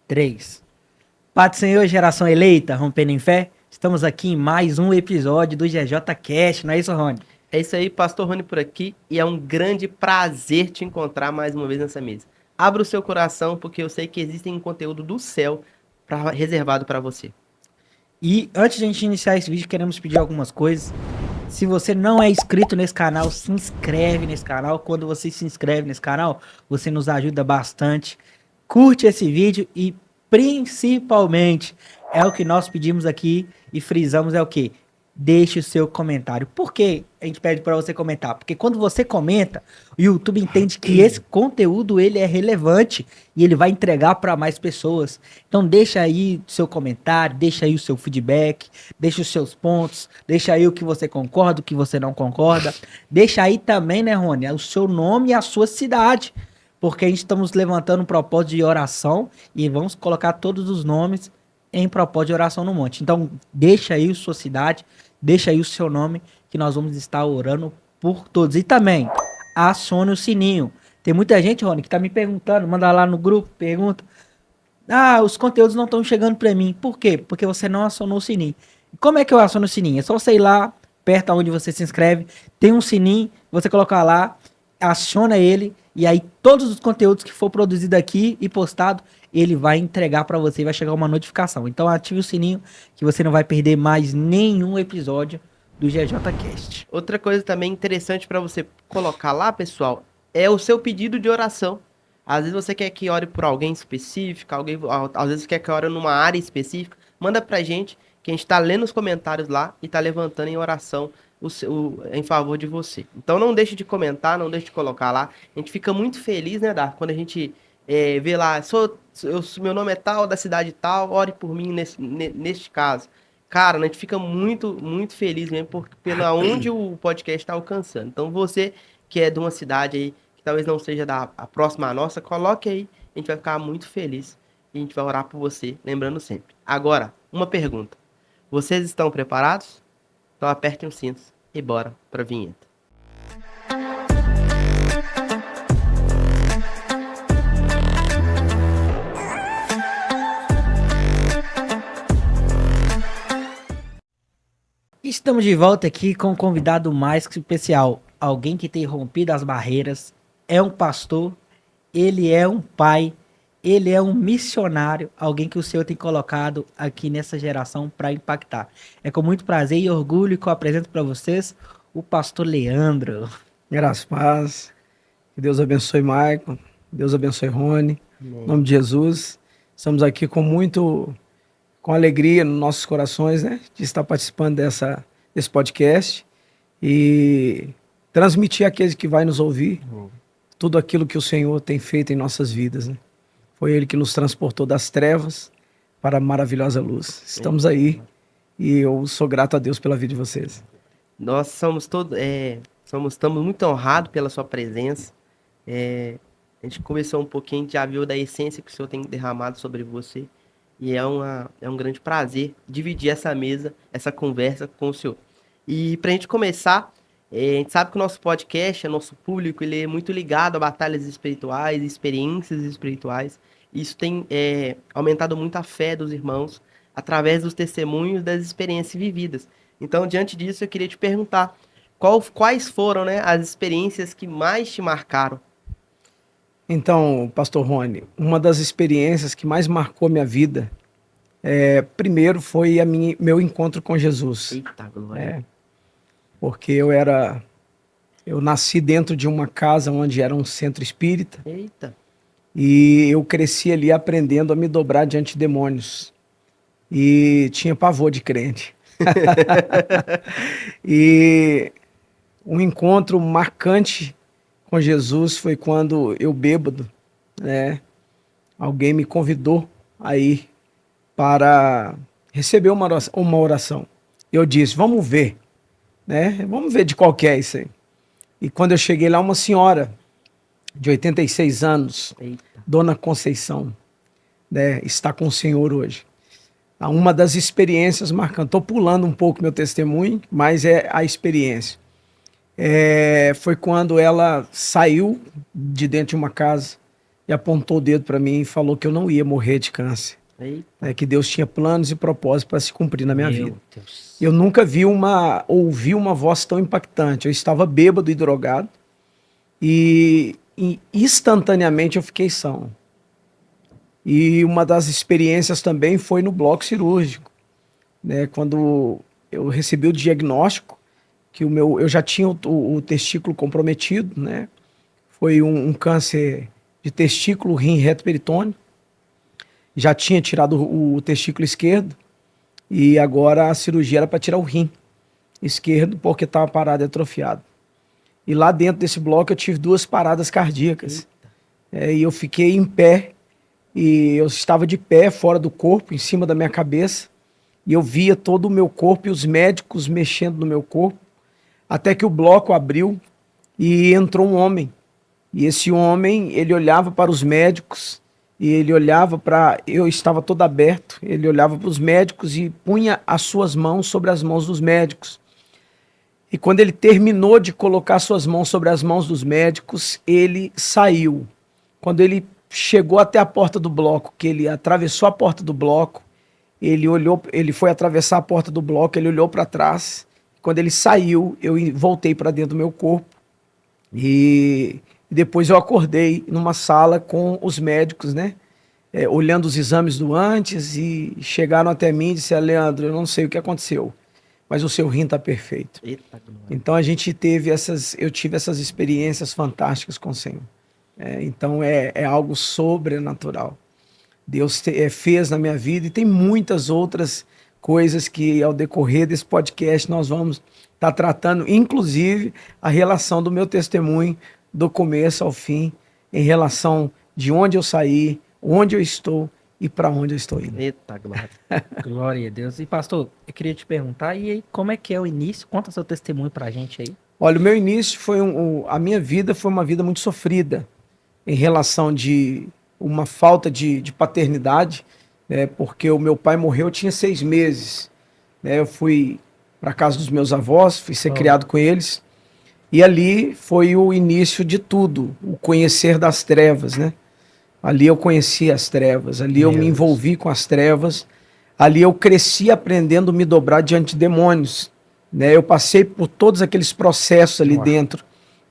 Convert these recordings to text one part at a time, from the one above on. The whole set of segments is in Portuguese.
3. Pai do Senhor, geração eleita, rompendo em fé, estamos aqui em mais um episódio do GJ Cast, não é isso, Rony? É isso aí, Pastor Rony por aqui, e é um grande prazer te encontrar mais uma vez nessa mesa. Abra o seu coração, porque eu sei que existe um conteúdo do céu reservado para você. E antes de a gente iniciar esse vídeo, queremos pedir algumas coisas. Se você não é inscrito nesse canal, se inscreve nesse canal. Quando você se inscreve nesse canal, você nos ajuda bastante. Curte esse vídeo e principalmente é o que nós pedimos aqui e frisamos é o quê? Deixe o seu comentário. Por que a gente pede para você comentar? Porque quando você comenta, o YouTube entende que esse conteúdo ele é relevante e ele vai entregar para mais pessoas. Então deixa aí o seu comentário, deixa aí o seu feedback, deixa os seus pontos, deixa aí o que você concorda, o que você não concorda. Deixa aí também, né, Rony, o seu nome e a sua cidade. Porque a gente estamos levantando um propósito de oração e vamos colocar todos os nomes em propósito de oração no monte. Então, deixa aí a sua cidade, deixa aí o seu nome, que nós vamos estar orando por todos. E também, acione o sininho. Tem muita gente, Rony, que tá me perguntando, manda lá no grupo, pergunta. Ah, os conteúdos não estão chegando para mim. Por quê? Porque você não acionou o sininho. Como é que eu aciono o sininho? É só você ir lá, perto onde você se inscreve, tem um sininho, você colocar lá, aciona ele, e aí todos os conteúdos que for produzido aqui e postado, ele vai entregar para você, vai chegar uma notificação. Então ative o sininho que você não vai perder mais nenhum episódio do GJ Cast. Outra coisa também interessante para você colocar lá, pessoal, é o seu pedido de oração. Às vezes você quer que ore por alguém específico, às vezes quer que ore numa área específica, manda pra gente, que a gente tá lendo os comentários lá e tá levantando em oração em favor de você. Então não deixe de comentar, não deixe de colocar lá. A gente fica muito feliz, né, Dar, quando a gente vê lá, meu nome é tal, da cidade tal, ore por mim neste caso. Cara, a gente fica muito, muito feliz mesmo pela onde o podcast está alcançando. Então você que é de uma cidade aí, que talvez não seja a próxima à nossa, coloque aí, a gente vai ficar muito feliz e a gente vai orar por você, lembrando sempre. Agora, uma pergunta. Vocês estão preparados? Então apertem os cintos e bora para a vinheta. Estamos de volta aqui com um convidado mais que especial. Alguém que tem rompido as barreiras, é um pastor, ele é um pai, ele é um missionário, alguém que o Senhor tem colocado aqui nessa geração para impactar. É com muito prazer e orgulho que eu apresento para vocês o pastor Leandro. Graças a paz. Que Deus abençoe Maicon. Deus abençoe Rony. Em nome de Jesus. Estamos aqui com alegria nos nossos corações, né? De estar participando desse podcast e transmitir àqueles que vai nos ouvir tudo aquilo que o Senhor tem feito em nossas vidas, né? Foi Ele que nos transportou das trevas para a maravilhosa luz. Estamos aí e eu sou grato a Deus pela vida de vocês. Nós estamos muito honrados pela sua presença. A gente conversou um pouquinho, a gente já viu da essência que o Senhor tem derramado sobre você. E é um grande prazer dividir essa mesa, essa conversa com o Senhor. E para a gente começar, a gente sabe que o nosso podcast, o nosso público, ele é muito ligado a batalhas espirituais, experiências espirituais. Isso tem aumentado muito a fé dos irmãos através dos testemunhos das experiências vividas. Então, diante disso, eu queria te perguntar quais foram, né, as experiências que mais te marcaram? Então, pastor Rony, uma das experiências que mais marcou minha vida, primeiro foi meu encontro com Jesus. Eita, glória. Porque eu nasci dentro de uma casa onde era um centro espírita. Eita. E eu cresci ali aprendendo a me dobrar diante de demônios. E tinha pavor de crente. E um encontro marcante com Jesus foi quando eu bêbado, né? Alguém me convidou a ir para receber uma oração. Eu disse, vamos ver, né? Vamos ver de qual que é isso aí. E quando eu cheguei lá, uma senhora de 86 anos, Eita. Dona Conceição, né, está com o Senhor hoje. Uma das experiências marcantes, estou pulando um pouco meu testemunho, mas é a experiência. Foi quando ela saiu de dentro de uma casa, e apontou o dedo para mim e falou que eu não ia morrer de câncer. Eita. Né, que Deus tinha planos e propósitos para se cumprir na minha Meu vida. Deus. Eu nunca ouvi uma voz tão impactante. Eu estava bêbado e drogado e instantaneamente eu fiquei são. E uma das experiências também foi no bloco cirúrgico, né? Quando eu recebi o diagnóstico que eu já tinha o testículo comprometido, né? Foi um câncer de testículo, rim, reto, peritônio. Já tinha tirado o testículo esquerdo e agora a cirurgia era para tirar o rim esquerdo porque estava parado e atrofiado. E lá dentro desse bloco eu tive 2 paradas cardíacas. E eu fiquei em pé e eu estava de pé fora do corpo, em cima da minha cabeça, e eu via todo o meu corpo e os médicos mexendo no meu corpo, até que o bloco abriu e entrou um homem. E esse homem, ele olhava para os médicos e ele olhava para... Eu estava todo aberto, ele olhava para os médicos e punha as suas mãos sobre as mãos dos médicos. E quando ele terminou de colocar suas mãos sobre as mãos dos médicos, ele saiu. Quando ele chegou até a porta do bloco, que ele atravessou a porta do bloco, ele foi atravessar a porta do bloco, ele olhou para trás. Quando ele saiu, eu voltei para dentro do meu corpo. E depois eu acordei numa sala com os médicos, né? Olhando os exames do antes, e chegaram até mim e disseram: Leandro, eu não sei o que aconteceu, mas o seu rim está perfeito. Eita, Então eu tive essas experiências fantásticas com o Senhor. Então é algo sobrenatural. Deus fez na minha vida, e tem muitas outras coisas que ao decorrer desse podcast nós vamos estar tratando, inclusive a relação do meu testemunho do começo ao fim, em relação de onde eu saí, onde eu estou e para onde eu estou indo. Eita, glória. Glória a Deus. E pastor, eu queria te perguntar, e aí, como é que é o início? Conta seu testemunho pra gente aí. Olha, o meu início foi a minha vida foi uma vida muito sofrida em relação de uma falta de paternidade, né, porque o meu pai morreu, eu tinha 6 meses. Né, eu fui para casa dos meus avós, fui ser criado com eles, e ali foi o início de tudo, o conhecer das trevas, né? Ali eu conheci as trevas, ali eu me envolvi com as trevas, ali eu cresci aprendendo a me dobrar diante de demônios, né? Eu passei por todos aqueles processos ali dentro,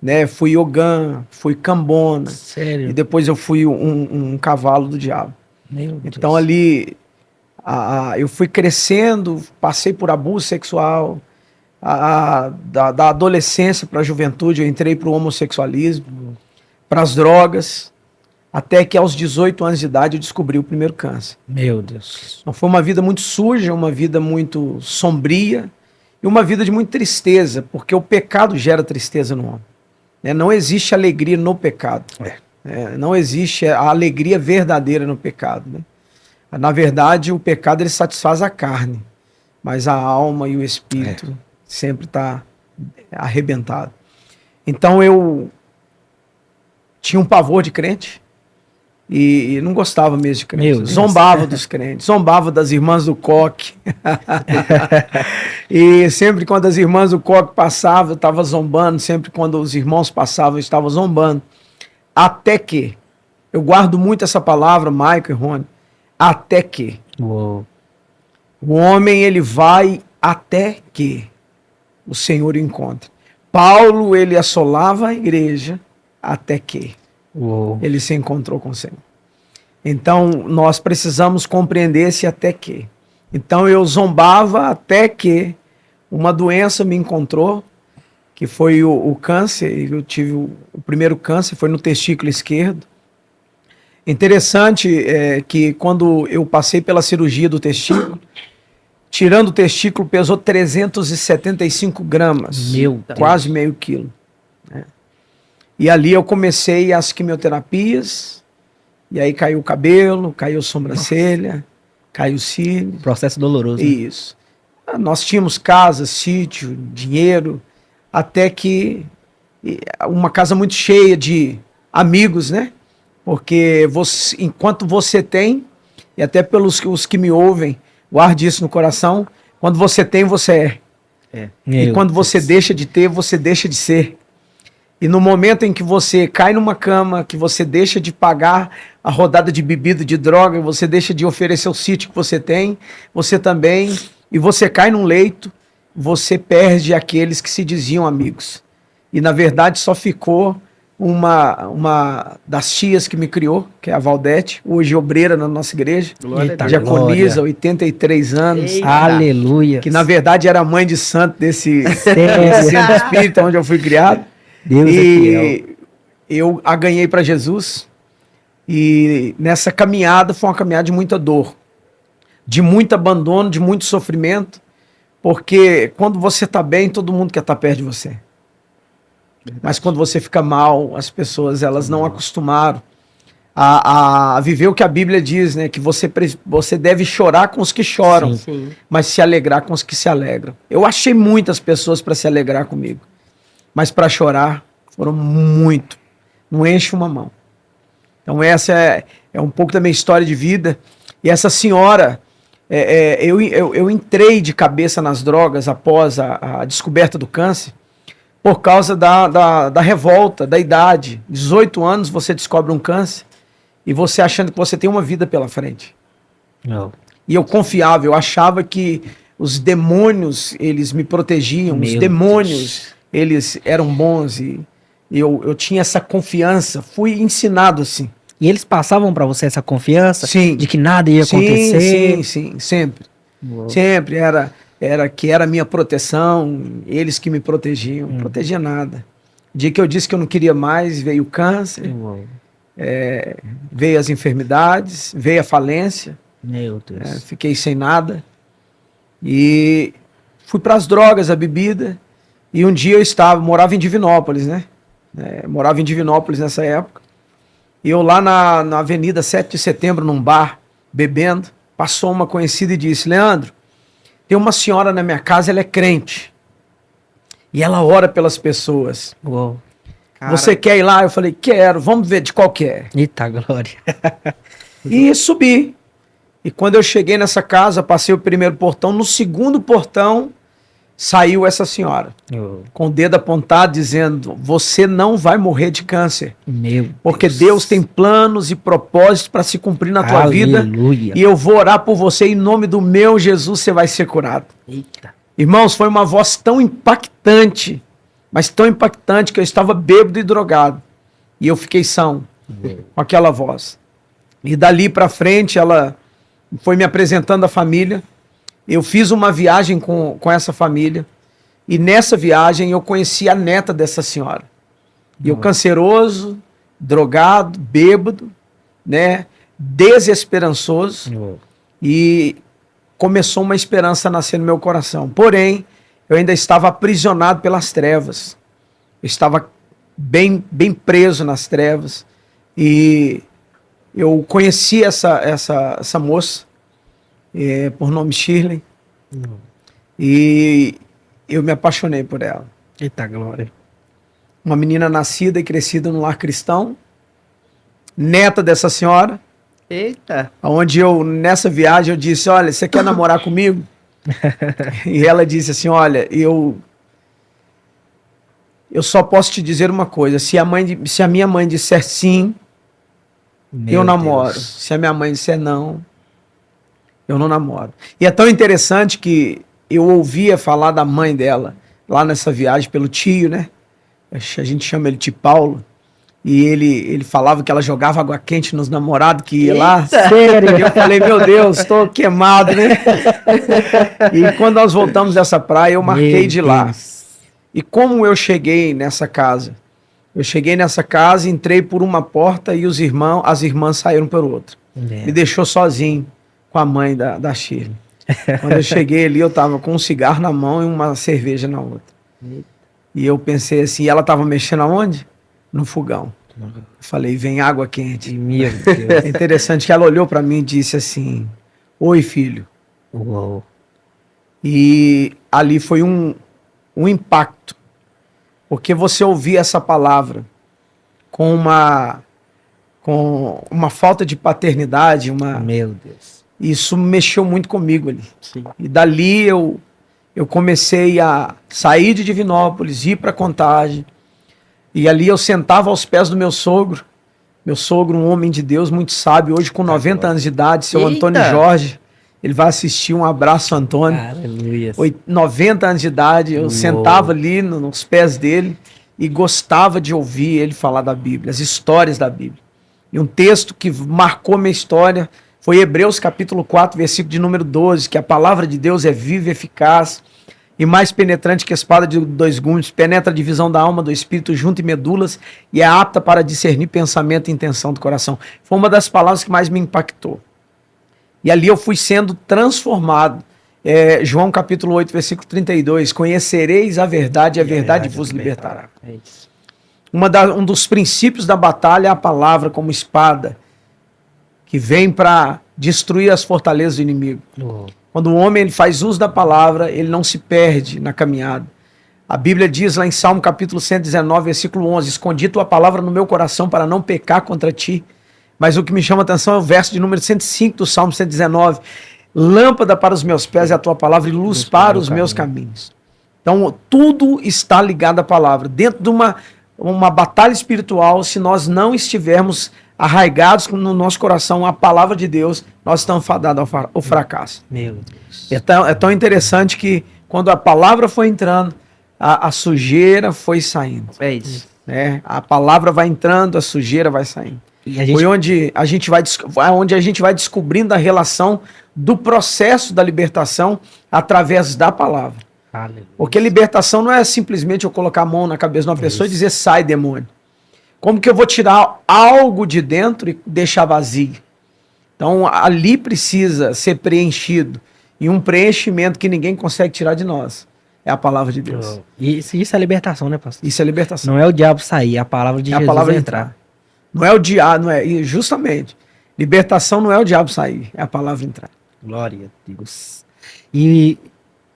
né? Fui Ogã, fui Cambona, Sério? e depois eu fui um cavalo do diabo. Meu Deus. Então ali eu fui crescendo, passei por abuso sexual, da adolescência para a juventude eu entrei para o homossexualismo, para as drogas, até que aos 18 anos de idade eu descobri o primeiro câncer. Meu Deus. Então foi uma vida muito suja, uma vida muito sombria e uma vida de muita tristeza, porque o pecado gera tristeza no homem. Né? Não existe alegria no pecado. Não existe a alegria verdadeira no pecado. Né? Na verdade, o pecado ele satisfaz a carne, mas a alma e o espírito sempre está arrebentado. Então eu tinha um pavor de crente e não gostava mesmo de crente. Zombava dos crentes, zombava das irmãs do coque. E sempre quando as irmãs do coque passavam, eu estava zombando. Sempre quando os irmãos passavam, eu estava zombando. Até que, eu guardo muito essa palavra, Michael e Rony, até que. Uou. O homem, ele vai até que o Senhor o encontre. Paulo, ele assolava a igreja até que ele se encontrou com o Senhor. Então, nós precisamos compreender esse até que. Então, eu zombava até que uma doença me encontrou, que foi o câncer. Eu tive o primeiro câncer, foi no testículo esquerdo. Interessante que quando eu passei pela cirurgia do testículo, tirando o testículo, pesou 375 gramas, quase meio quilo. Né? E ali eu comecei as quimioterapias, e aí caiu o cabelo, caiu a sobrancelha, caiu o cílio. Processo doloroso. Isso. Né? Nós tínhamos casa, sítio, dinheiro, até que uma casa muito cheia de amigos, né? Porque enquanto você tem, e até pelos os que me ouvem, guarde isso no coração, quando você tem, você é. E quando você deixa de ter, você deixa de ser. E no momento em que você cai numa cama, que você deixa de pagar a rodada de bebida, de droga, você deixa de oferecer o sítio que você tem, você também, e você cai num leito, você perde aqueles que se diziam amigos. E na verdade só ficou uma das tias que me criou, que é a Valdete, hoje obreira na nossa igreja, Eita, diaconisa, glória. 83 anos, Eita. Aleluia. que na verdade era mãe de santo desse Sério? centro espírita onde eu fui criado. Deus é fiel. E eu a ganhei para Jesus. E nessa caminhada foi uma caminhada de muita dor, de muito abandono, de muito sofrimento, porque quando você está bem, todo mundo quer estar perto de você. Mas quando você fica mal, as pessoas elas não acostumaram a viver o que a Bíblia diz, né? Que você deve chorar com os que choram, Sim. Sim. mas se alegrar com os que se alegram. Eu achei muitas pessoas para se alegrar comigo, mas para chorar foram muito. Não enche uma mão. Então essa é um pouco da minha história de vida. E essa senhora, eu entrei de cabeça nas drogas após a descoberta do câncer, por causa da revolta, da idade. 18 anos você descobre um câncer e você achando que você tem uma vida pela frente. Não. E eu confiava, eu achava que os demônios, eles me protegiam, os Meu demônios, eles eram bons e eu tinha essa confiança, fui ensinado assim. E eles passavam pra você essa confiança Sim. de que nada ia acontecer? Sim, sempre. Uou. Sempre era a minha proteção, eles que me protegiam, não protegia nada. O dia que eu disse que eu não queria mais, veio o câncer, Uou. veio as enfermidades, veio a falência, Meu Deus. fiquei sem nada e fui para as drogas, a bebida. E um dia morava em Divinópolis, né? Morava em Divinópolis nessa época. E eu lá na Avenida 7 de Setembro, num bar, bebendo, passou uma conhecida e disse: Leandro, tem uma senhora na minha casa, ela é crente. E ela ora pelas pessoas. Uou. Cara, Você quer ir lá? Eu falei, quero, vamos ver de qual que é. Eita, glória. E subi. E quando eu cheguei nessa casa, passei o primeiro portão, no segundo portão saiu essa senhora, Uou. com o dedo apontado, dizendo: você não vai morrer de câncer, Meu porque Deus tem planos e propósitos para se cumprir na tua vida. Aleluia. E eu vou orar por você, em nome do meu Jesus, você vai ser curado. Eita. Irmãos, foi uma voz tão impactante, mas tão impactante, que eu estava bêbado e drogado. E eu fiquei são com aquela voz. E dali para frente, ela foi me apresentando a família. Eu fiz uma viagem com essa família. E nessa viagem eu conheci a neta dessa senhora. E eu canceroso, drogado, bêbado, né? Desesperançoso. Uou. E começou uma esperança a nascer no meu coração. Porém, eu ainda estava aprisionado pelas trevas. Eu estava bem preso nas trevas. E eu conheci essa moça, por nome Shirley. E eu me apaixonei por ela. Eita, glória. Uma menina nascida e crescida num lar cristão, neta dessa senhora. Eita. Onde nessa viagem, eu disse: olha, você quer namorar comigo? E ela disse assim: olha, eu só posso te dizer uma coisa, se a minha mãe disser sim, Meu eu namoro. Deus. Se a minha mãe disser não, eu não namoro. E é tão interessante que eu ouvia falar da mãe dela, lá nessa viagem, pelo tio, né? A gente chama ele de Paulo. E ele falava que ela jogava água quente nos namorados que ia lá. Sério? E eu falei, meu Deus, estou queimado, né? E quando nós voltamos dessa praia, eu marquei Meu de ir lá. Deus. E como eu cheguei nessa casa? Eu cheguei nessa casa, entrei por uma porta e as irmãs saíram por outra. Me deixou sozinho com a mãe da Shirley. Quando eu cheguei ali, eu estava com um cigarro na mão e uma cerveja na outra. E eu pensei assim, ela estava mexendo aonde? No fogão. Eu falei, vem água quente. Meu Deus. É interessante que ela olhou para mim e disse assim: oi, filho. Uou. E ali foi um impacto, porque você ouvir essa palavra com uma falta de paternidade, Meu Deus. isso mexeu muito comigo ali. Sim. E dali eu comecei a sair de Divinópolis, ir para Contagem. E ali eu sentava aos pés do meu sogro, um homem de Deus, muito sábio, hoje com 90 anos de idade, seu Eita! Antônio Jorge. Ele vai assistir, um abraço, Antônio. Aleluia. 90 anos de idade, eu sentava ali nos pés dele e gostava de ouvir ele falar da Bíblia, as histórias da Bíblia. E um texto que marcou minha história foi Hebreus capítulo 4, versículo de número 12, que a palavra de Deus é viva e eficaz e mais penetrante que a espada de 2 gumes, penetra a divisão da alma, do espírito, junto e medulas, e é apta para discernir pensamento e intenção do coração. Foi uma das palavras que mais me impactou. E ali eu fui sendo transformado. João capítulo 8, versículo 32, conhecereis a verdade e a verdade vos libertará. É isso. Um dos princípios da batalha é a palavra como espada, que vem para destruir as fortalezas do inimigo. Quando o homem ele faz uso da palavra, ele não se perde na caminhada. A Bíblia diz lá em Salmo capítulo 119, versículo 11, escondi tua palavra no meu coração para não pecar contra ti. Mas o que me chama a atenção é o verso de número 105 do Salmo 119. Lâmpada para os meus pés é a tua palavra e luz para os meus caminhos. Então, tudo está ligado à palavra. Dentro de uma batalha espiritual, se nós não estivermos arraigados no nosso coração a palavra de Deus, nós estamos fadados ao fracasso. Meu Deus. É tão interessante que quando a palavra foi entrando, a sujeira foi saindo. É isso. Né? A palavra vai entrando, a sujeira vai saindo. E a gente... Foi onde a gente vai descobrindo a relação do processo da libertação através da palavra. Aleluia. Porque libertação não é simplesmente eu colocar a mão na cabeça de uma pessoa e dizer sai, demônio. Como que eu vou tirar algo de dentro e deixar vazio? Então ali precisa ser preenchido. E um preenchimento que ninguém consegue tirar de nós é a palavra de Deus. Isso é libertação, né, pastor? Isso é libertação. Não é o diabo sair, é a palavra de Jesus a palavra entrar. Não é o diabo, justamente. Libertação não é o diabo sair, é a palavra entrar. Glória a Deus. E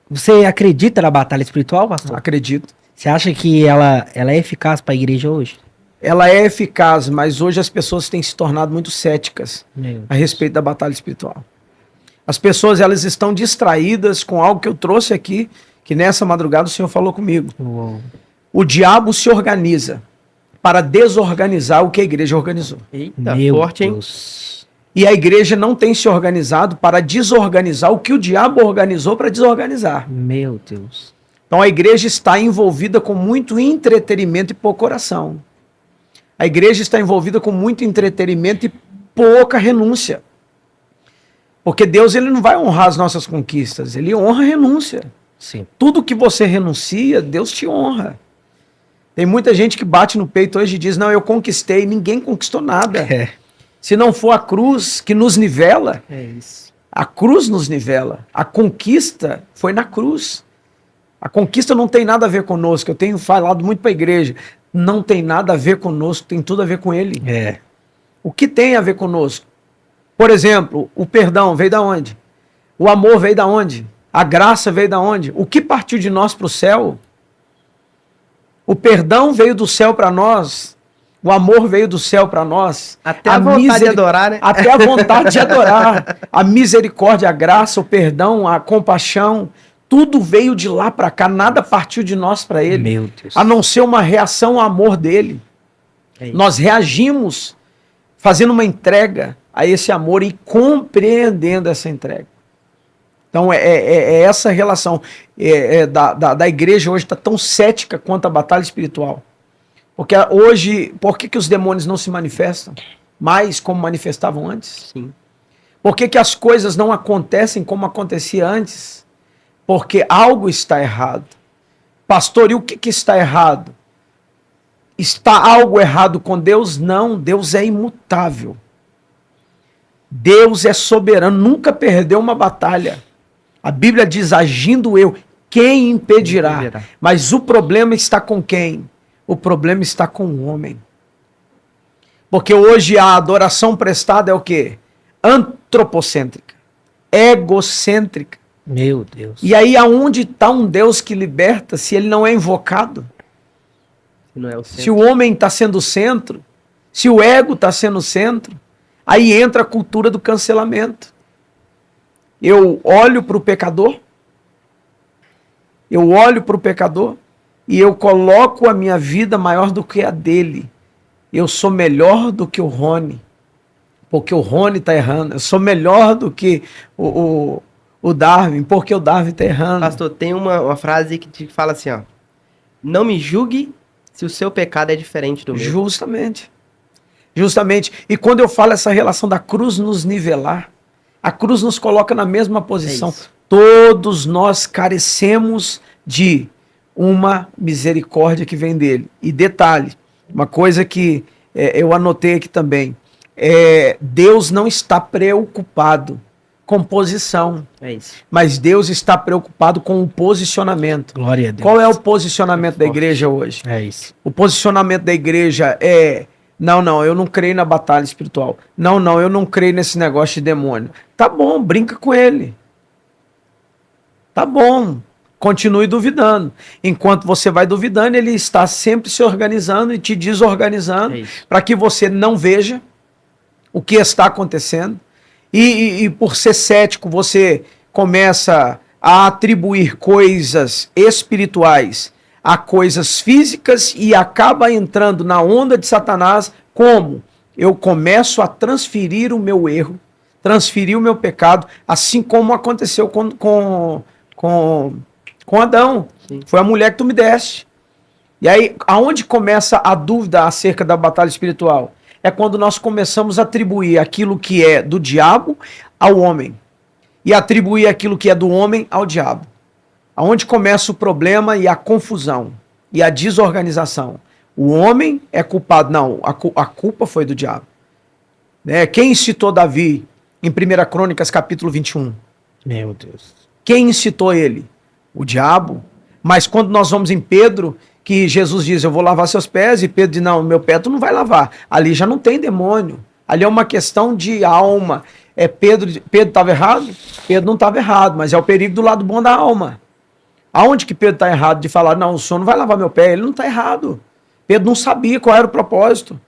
você acredita na batalha espiritual, pastor? Acredito. Você acha que ela é eficaz para a igreja hoje? Ela é eficaz, mas hoje as pessoas têm se tornado muito céticas a respeito da batalha espiritual. As pessoas elas estão distraídas com algo que eu trouxe aqui, que nessa madrugada o Senhor falou comigo. Uou. O diabo se organiza para desorganizar o que a igreja organizou. Eita, Meu forte, hein? Deus. E a igreja não tem se organizado para desorganizar o que o diabo organizou para desorganizar. Meu Deus. Então a igreja está envolvida com muito entretenimento e pouco oração. A igreja está envolvida com muito entretenimento e pouca renúncia. Porque Deus ele não vai honrar as nossas conquistas, ele honra a renúncia. Sim. Tudo que você renuncia, Deus te honra. Tem muita gente que bate no peito hoje e diz, não, eu conquistei, ninguém conquistou nada. É. Se não for a cruz que nos nivela, É isso. a cruz nos nivela. A conquista foi na cruz. A conquista não tem nada a ver conosco. Eu tenho falado muito para a igreja. Não tem nada a ver conosco, tem tudo a ver com ele. É. O que tem a ver conosco? Por exemplo, o perdão veio da onde? O amor veio da onde? A graça veio da onde? O que partiu de nós para o céu? O perdão veio do céu para nós. O amor veio do céu para nós. Até a vontade de adorar, né? Até a vontade de adorar. A misericórdia, a graça, o perdão, a compaixão. Tudo veio de lá para cá. Nada partiu de nós para ele. Meu Deus. A não ser uma reação ao amor dele. É isso. Nós reagimos fazendo uma entrega a esse amor e compreendendo essa entrega. Então é essa relação da igreja hoje está tão cética quanto a batalha espiritual. Porque hoje, por que os demônios não se manifestam mais como manifestavam antes? Sim. Por que as coisas não acontecem como acontecia antes? Porque algo está errado. Pastor, e o que está errado? Está algo errado com Deus? Não, Deus é imutável. Deus é soberano, nunca perdeu uma batalha. A Bíblia diz, agindo eu, quem impedirá? Mas o problema está com quem? O problema está com o homem. Porque hoje a adoração prestada é o quê? Antropocêntrica, egocêntrica. Meu Deus. E aí aonde está um Deus que liberta se ele não é invocado? Não é o centro. Se o homem está sendo o centro, se o ego está sendo o centro, aí entra a cultura do cancelamento. Eu olho para o pecador, e eu coloco a minha vida maior do que a dele. Eu sou melhor do que o Rony, porque o Rony está errando. Eu sou melhor do que o Darwin, porque o Darwin está errando. Pastor, tem uma frase que te fala assim, ó. Não me julgue se o seu pecado é diferente do meu. Justamente. Justamente. E quando eu falo essa relação da cruz nos nivelar, a cruz nos coloca na mesma posição. Todos nós carecemos de uma misericórdia que vem dele. E detalhe, uma coisa que eu anotei aqui também, Deus não está preocupado com posição, mas Deus está preocupado com o posicionamento. Glória a Deus. Qual é o posicionamento da igreja hoje? É isso. O posicionamento da igreja é: não, eu não creio na batalha espiritual. Não, eu não creio nesse negócio de demônio. Tá bom, brinca com ele. Tá bom, continue duvidando. Enquanto você vai duvidando, ele está sempre se organizando e te desorganizando para que você não veja o que está acontecendo. E por ser cético, você começa a atribuir coisas espirituais a coisas físicas e acaba entrando na onda de Satanás. Como? Eu começo a transferir o meu erro, transferir o meu pecado, assim como aconteceu com Adão. Sim. Foi a mulher que tu me deste. E aí, aonde começa a dúvida acerca da batalha espiritual? É quando nós começamos a atribuir aquilo que é do diabo ao homem e atribuir aquilo que é do homem ao diabo. Aonde começa o problema e a confusão e a desorganização. O homem é culpado. Não, a culpa foi do diabo. Quem incitou Davi em 1 Crônicas capítulo 21? Meu Deus. Quem incitou ele? O diabo. Mas quando nós vamos em Pedro, que Jesus diz, eu vou lavar seus pés, e Pedro diz, não, meu pé tu não vai lavar. Ali já não tem demônio. Ali é uma questão de alma. Pedro estava errado? Pedro não estava errado, mas é o perigo do lado bom da alma. Aonde que Pedro está errado de falar, não, o senhor não vai lavar meu pé? Ele não está errado. Pedro não sabia qual era o propósito.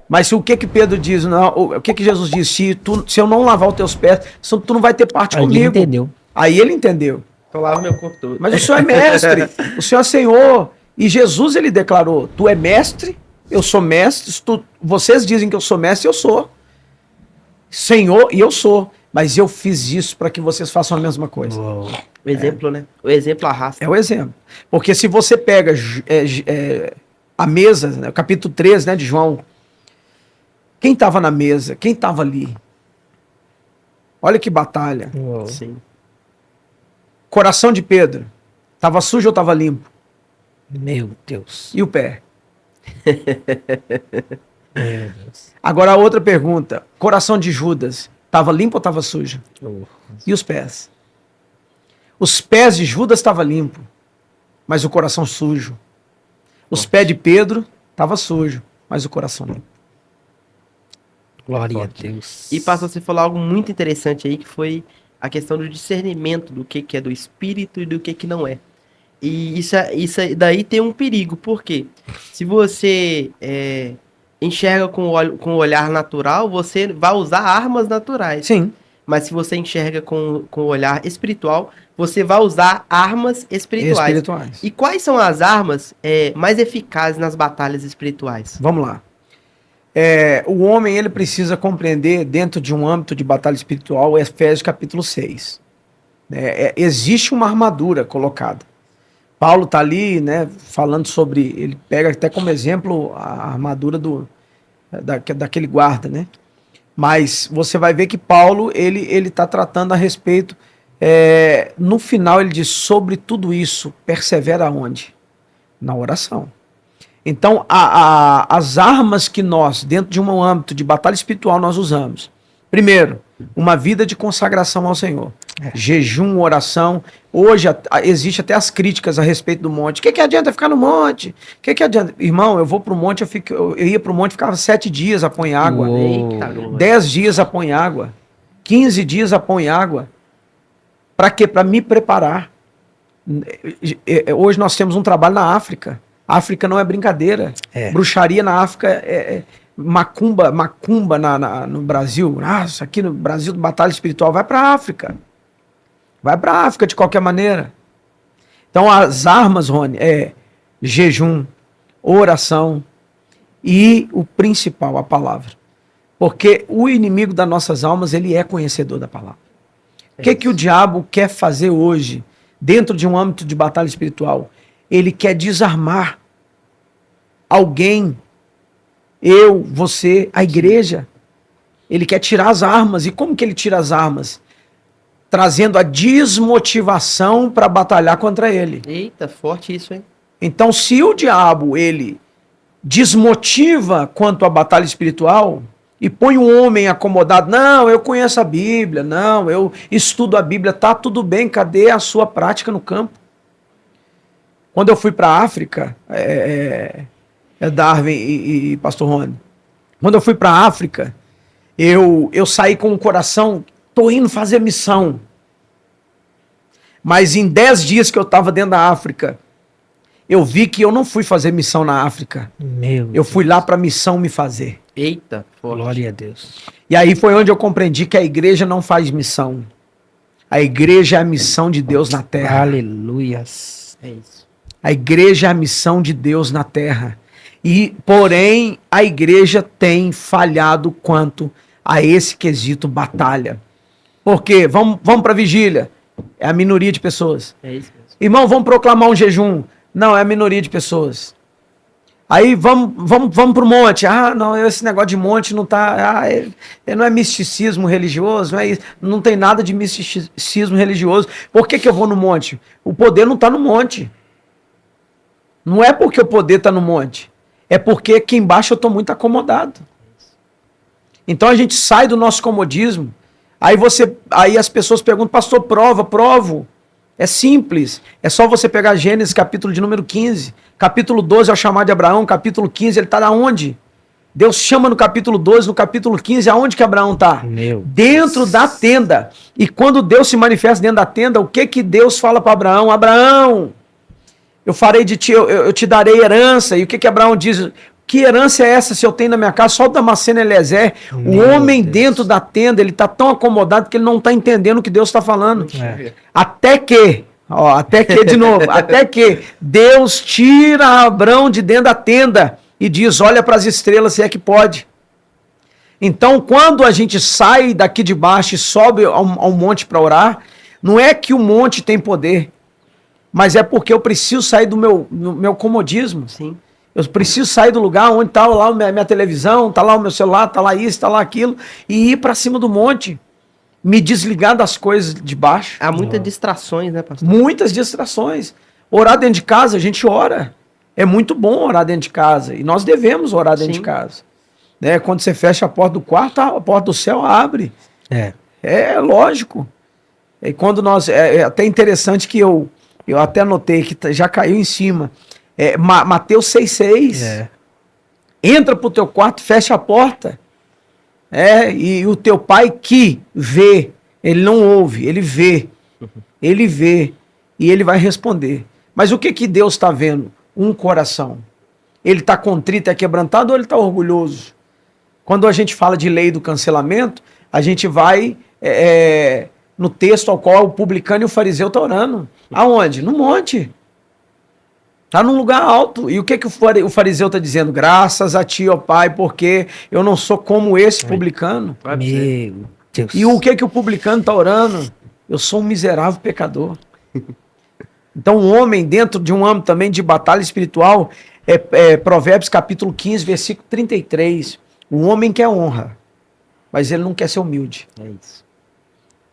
Mas o que Pedro diz? Não, o que Jesus diz? Se eu não lavar os teus pés, tu não vai ter parte comigo. Ele entendeu. Aí ele entendeu. Eu lavo meu corpo todo. Mas o senhor é mestre, o senhor é senhor. E Jesus, ele declarou, tu é mestre, eu sou mestre, vocês dizem que eu sou mestre, eu sou. Senhor, e eu sou. Mas eu fiz isso para que vocês façam a mesma coisa. Uou. O exemplo, né? O exemplo arrasta. É o exemplo. Porque se você pega a mesa, né, o capítulo 3, né, de João, quem estava na mesa? Quem estava ali? Olha que batalha. Uou. Sim. Coração de Pedro, estava sujo ou estava limpo? Meu Deus. E o pé? Meu Deus. Agora a outra pergunta. Coração de Judas, estava limpo ou estava sujo? E os pés? Os pés de Judas estavam limpos, mas o coração sujo. Os pés de Pedro estavam sujos, mas o coração limpo. Glória a Deus. E pastor, você falou algo muito interessante aí, que foi a questão do discernimento do que é do espírito e do que não é. E isso daí tem um perigo, porque se você enxerga com o olhar natural, você vai usar armas naturais. Sim. Mas se você enxerga com o olhar espiritual, você vai usar armas espirituais. E quais são as armas mais eficazes nas batalhas espirituais? Vamos lá. O homem, ele precisa compreender, dentro de um âmbito de batalha espiritual, Efésios capítulo 6. Existe uma armadura colocada. Paulo está ali, né, falando sobre, ele pega até como exemplo a armadura daquele guarda, né? Mas você vai ver que Paulo, ele está tratando a respeito, no final ele diz, sobre tudo isso, persevera onde? Na oração. Então, as armas que nós, dentro de um âmbito de batalha espiritual, nós usamos. Primeiro, uma vida de consagração ao Senhor. Jejum, oração. Hoje existe até as críticas a respeito do monte. O que adianta ficar no monte? O que adianta? Irmão, eu vou para o monte, eu ia para o monte, ficava 7 dias a pôr em água. Eita, 10 dias a pôr em água. 15 dias a pôr em água. Para quê? Para me preparar. Hoje nós temos um trabalho na África. A África não é brincadeira. Bruxaria na África macumba no Brasil. Nossa, aqui no Brasil, batalha espiritual, vai para a África. Vai para a África de qualquer maneira. Então as armas, Rony, jejum, oração e o principal, a palavra. Porque o inimigo das nossas almas, ele é conhecedor da palavra. O que o diabo quer fazer hoje, dentro de um âmbito de batalha espiritual? Ele quer desarmar alguém, eu, você, a igreja. Ele quer tirar as armas. E como que ele tira as armas? Trazendo a desmotivação para batalhar contra ele. Eita, forte isso, hein? Então, se o diabo, ele desmotiva quanto à batalha espiritual e põe um homem acomodado, não, eu conheço a Bíblia, não, eu estudo a Bíblia, tá tudo bem, cadê a sua prática no campo? Quando eu fui para a África, Darwin e Pastor Rony, quando eu fui para a África, eu saí com o coração, tô indo fazer missão. Mas em 10 dias que eu estava dentro da África, eu vi que eu não fui fazer missão na África. Eu fui lá para a missão me fazer. Eita, forte. Glória a Deus. E aí foi onde eu compreendi que a igreja não faz missão. A igreja é a missão de Deus na terra. Aleluias. É isso. A igreja é a missão de Deus na terra. Porém, a igreja tem falhado quanto a esse quesito batalha. Por quê? Vamos para a vigília. É a minoria de pessoas. É isso mesmo. Irmão, vamos proclamar um jejum. Não, é a minoria de pessoas. Aí vamos para o monte. Ah, não, esse negócio de monte não tá. Não é misticismo religioso, não é isso. Não tem nada de misticismo religioso. Por que eu vou no monte? O poder não está no monte. Não é porque o poder está no monte. É porque aqui embaixo eu estou muito acomodado. Então a gente sai do nosso comodismo. Aí as pessoas perguntam, pastor, provo. É simples. É só você pegar Gênesis, capítulo de número 15. Capítulo 12 é o chamado de Abraão. Capítulo 15, ele está lá onde? Deus chama no capítulo 12, no capítulo 15, aonde que Abraão está? Dentro da tenda. E quando Deus se manifesta dentro da tenda, o que Deus fala para Abraão? Abraão, eu farei de ti, eu te darei herança. E o que Abraão diz? Que herança é essa se eu tenho na minha casa? Só o Damasceno Eliezer. O homem dentro da tenda, ele está tão acomodado que ele não está entendendo o que Deus está falando. Até que de novo, até que Deus tira Abraão de dentro da tenda e diz, olha para as estrelas se é que pode. Então, quando a gente sai daqui de baixo e sobe ao monte para orar, não é que o monte tem poder, mas é porque eu preciso sair do meu comodismo. Sim. Eu preciso sair do lugar onde está lá a minha televisão, está lá o meu celular, está lá isso, está lá aquilo, e ir para cima do monte. Me desligar das coisas de baixo. Há muitas distrações, né, pastor? Muitas distrações. Orar dentro de casa, a gente ora. É muito bom orar dentro de casa. E nós devemos orar dentro de casa. Né? Quando você fecha a porta do quarto, a porta do céu abre. É lógico. E quando nós... É até interessante que eu até notei que já caiu em cima. Mateus 6,6. Entra pro teu quarto, fecha a porta. E o teu pai que vê, ele não ouve, ele vê. Ele vê e ele vai responder. Mas o que Deus está vendo? Um coração. Ele está contrito e quebrantado ou ele está orgulhoso? Quando a gente fala de lei do cancelamento, a gente vai no texto ao qual o publicano e o fariseu estão orando. Aonde? No monte. Está num lugar alto. E o que o fariseu está dizendo? Graças a ti, ó Pai, porque eu não sou como esse publicano. Meu Deus. E o que o publicano está orando? Eu sou um miserável pecador. Então, um homem dentro de um âmbito também de batalha espiritual, Provérbios capítulo 15, versículo 33. O homem quer honra, mas ele não quer ser humilde. É isso.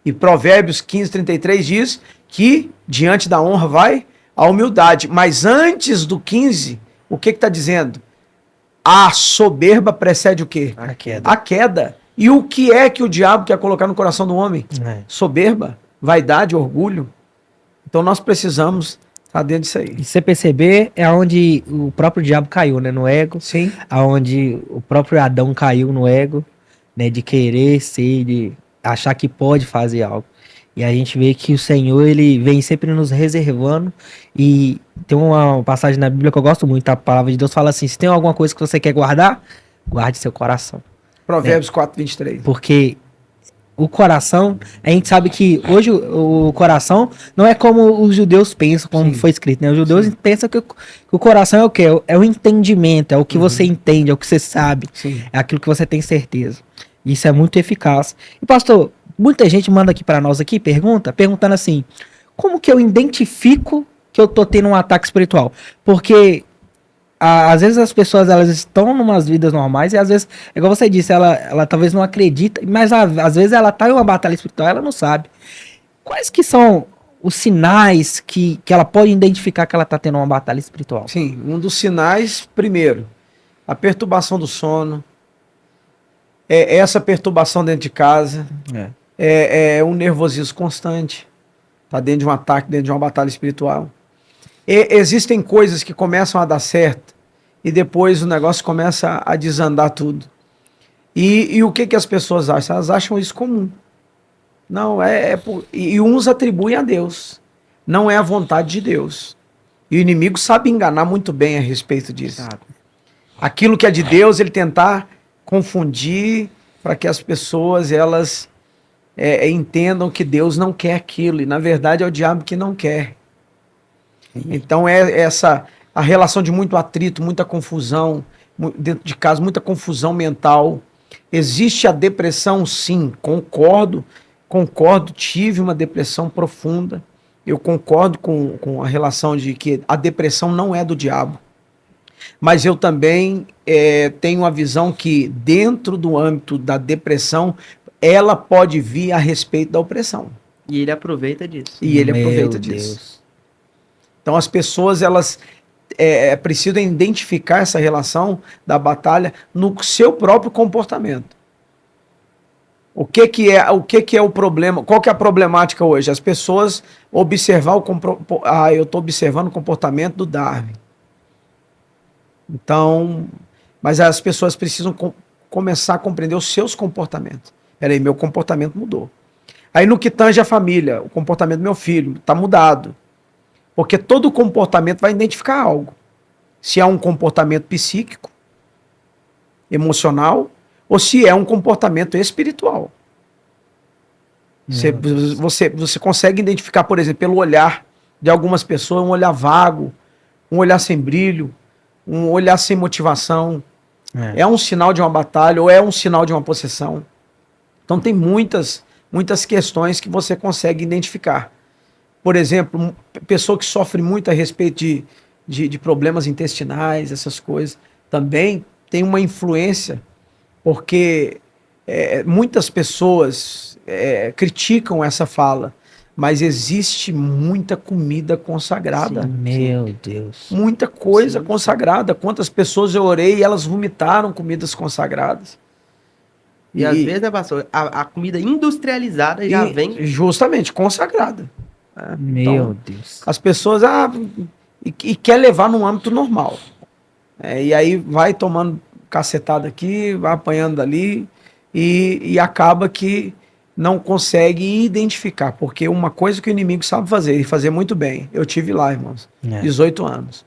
E Provérbios 15, 33 diz que diante da honra vai a humildade. Mas antes do 15, o que está dizendo? A soberba precede o quê? A queda. A queda. E o que é que o diabo quer colocar no coração do homem? Soberba, vaidade, orgulho. Então nós precisamos estar dentro disso aí. E você perceber, é onde o próprio diabo caiu, né? No ego. Sim. Aonde o próprio Adão caiu no ego, né? De querer ser, de achar que pode fazer algo. E a gente vê que o Senhor, ele vem sempre nos reservando. E tem uma passagem na Bíblia que eu gosto muito, a palavra de Deus fala assim, se tem alguma coisa que você quer guardar, guarde seu coração. Provérbios 4, 23. Porque o coração, a gente sabe que hoje o coração não é como os judeus pensam, como Sim. foi escrito, né? Os judeus pensam que o coração é o quê? É o entendimento, é o que você entende, é o que você sabe, Sim. é aquilo que você tem certeza. Isso é muito eficaz. E pastor, muita gente manda aqui para nós aqui, perguntando assim, como que eu identifico que eu tô tendo um ataque espiritual? Porque às vezes as pessoas elas estão numas vidas normais e às vezes, igual você disse, ela talvez não acredita, mas às vezes ela tá em uma batalha espiritual, ela não sabe. Quais que são os sinais que ela pode identificar que ela tá tendo uma batalha espiritual? Sim, um dos sinais, primeiro, a perturbação do sono, é essa perturbação dentro de casa, é um nervosismo constante, tá dentro de um ataque, dentro de uma batalha espiritual. Existem coisas que começam a dar certo e depois o negócio começa a desandar tudo. E o que as pessoas acham? Elas acham isso comum. Não, e uns atribuem a Deus. Não é a vontade de Deus. E o inimigo sabe enganar muito bem a respeito disso. Sabe. Aquilo que é de Deus, ele tentar confundir para que as pessoas elas entendam que Deus não quer aquilo. E na verdade é o diabo que não quer. Então a relação de muito atrito, muita confusão, dentro de casa, muita confusão mental. Existe a depressão, sim, concordo, tive uma depressão profunda. Eu concordo com a relação de que a depressão não é do diabo. Mas eu também tenho a visão que dentro do âmbito da depressão, ela pode vir a respeito da opressão. E ele aproveita disso. E ele aproveita Meu disso. Deus. Então as pessoas elas precisam identificar essa relação da batalha no seu próprio comportamento. O que é o problema? Qual que é a problemática hoje? As pessoas observar eu estou observando o comportamento do Darwin. Então, mas as pessoas precisam começar a compreender os seus comportamentos. Peraí, meu comportamento mudou. Aí no que tange a família, o comportamento do meu filho está mudado. Porque todo comportamento vai identificar algo. Se é um comportamento psíquico, emocional, ou se é um comportamento espiritual. Você consegue identificar, por exemplo, pelo olhar de algumas pessoas, um olhar vago, um olhar sem brilho, um olhar sem motivação. É um sinal de uma batalha ou é um sinal de uma possessão. Então tem muitas questões que você consegue identificar. Por exemplo, pessoa que sofre muito a respeito de problemas intestinais, essas coisas, também tem uma influência, porque muitas pessoas criticam essa fala, mas existe muita comida consagrada. Sim, meu Deus. Muita coisa consagrada. Quantas pessoas eu orei e elas vomitaram comidas consagradas. E às vezes, né, pastor, a comida industrializada já vem... Justamente, consagrada. Meu Deus. As pessoas e quer levar num âmbito normal. E aí vai tomando cacetada aqui, vai apanhando dali e acaba que não consegue identificar. Porque uma coisa que o inimigo sabe fazer, e fazer muito bem. Eu tive lá, irmãos, 18 anos.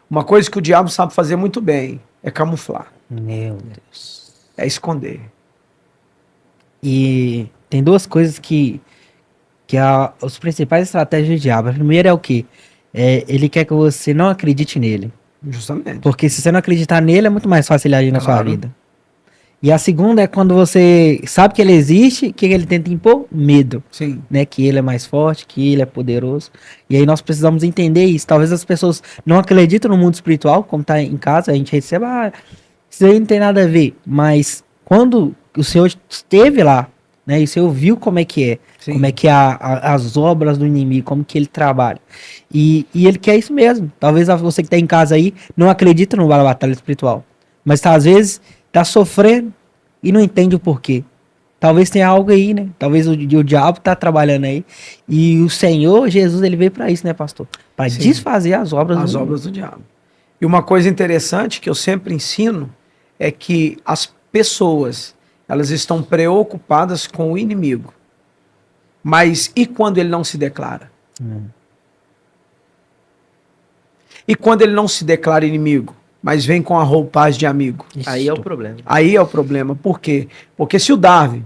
Uma coisa que o diabo sabe fazer muito bem é camuflar. Meu Deus. É esconder. E tem duas coisas que os principais estratégias do diabo. A primeira é o quê? Ele quer que você não acredite nele. Justamente. Porque se você não acreditar nele, é muito mais fácil ele agir na sua Claro. vida. E a segunda é quando você sabe que ele existe, que ele tenta impor medo. Sim. Né? Que ele é mais forte, que ele é poderoso. E aí nós precisamos entender isso. Talvez as pessoas não acreditam no mundo espiritual, como tá em casa, a gente recebe, isso aí não tem nada a ver. Mas quando o Senhor esteve lá, né? E o Senhor viu como é que é. Sim. Como é que é as obras do inimigo, como que ele trabalha. E ele quer isso mesmo. Talvez você que está em casa aí não acredita no batalha espiritual. Mas às vezes tá sofrendo e não entende o porquê. Talvez tenha algo aí, né? Talvez o diabo tá trabalhando aí. E o Senhor Jesus, ele veio para isso, né, pastor? Para desfazer as obras do diabo. E uma coisa interessante que eu sempre ensino é que as pessoas, elas estão preocupadas com o inimigo. Mas e quando ele não se declara? E quando ele não se declara inimigo, mas vem com a roupagem de amigo? Aí é o problema. Aí é o problema. Por quê? Porque se o Darwin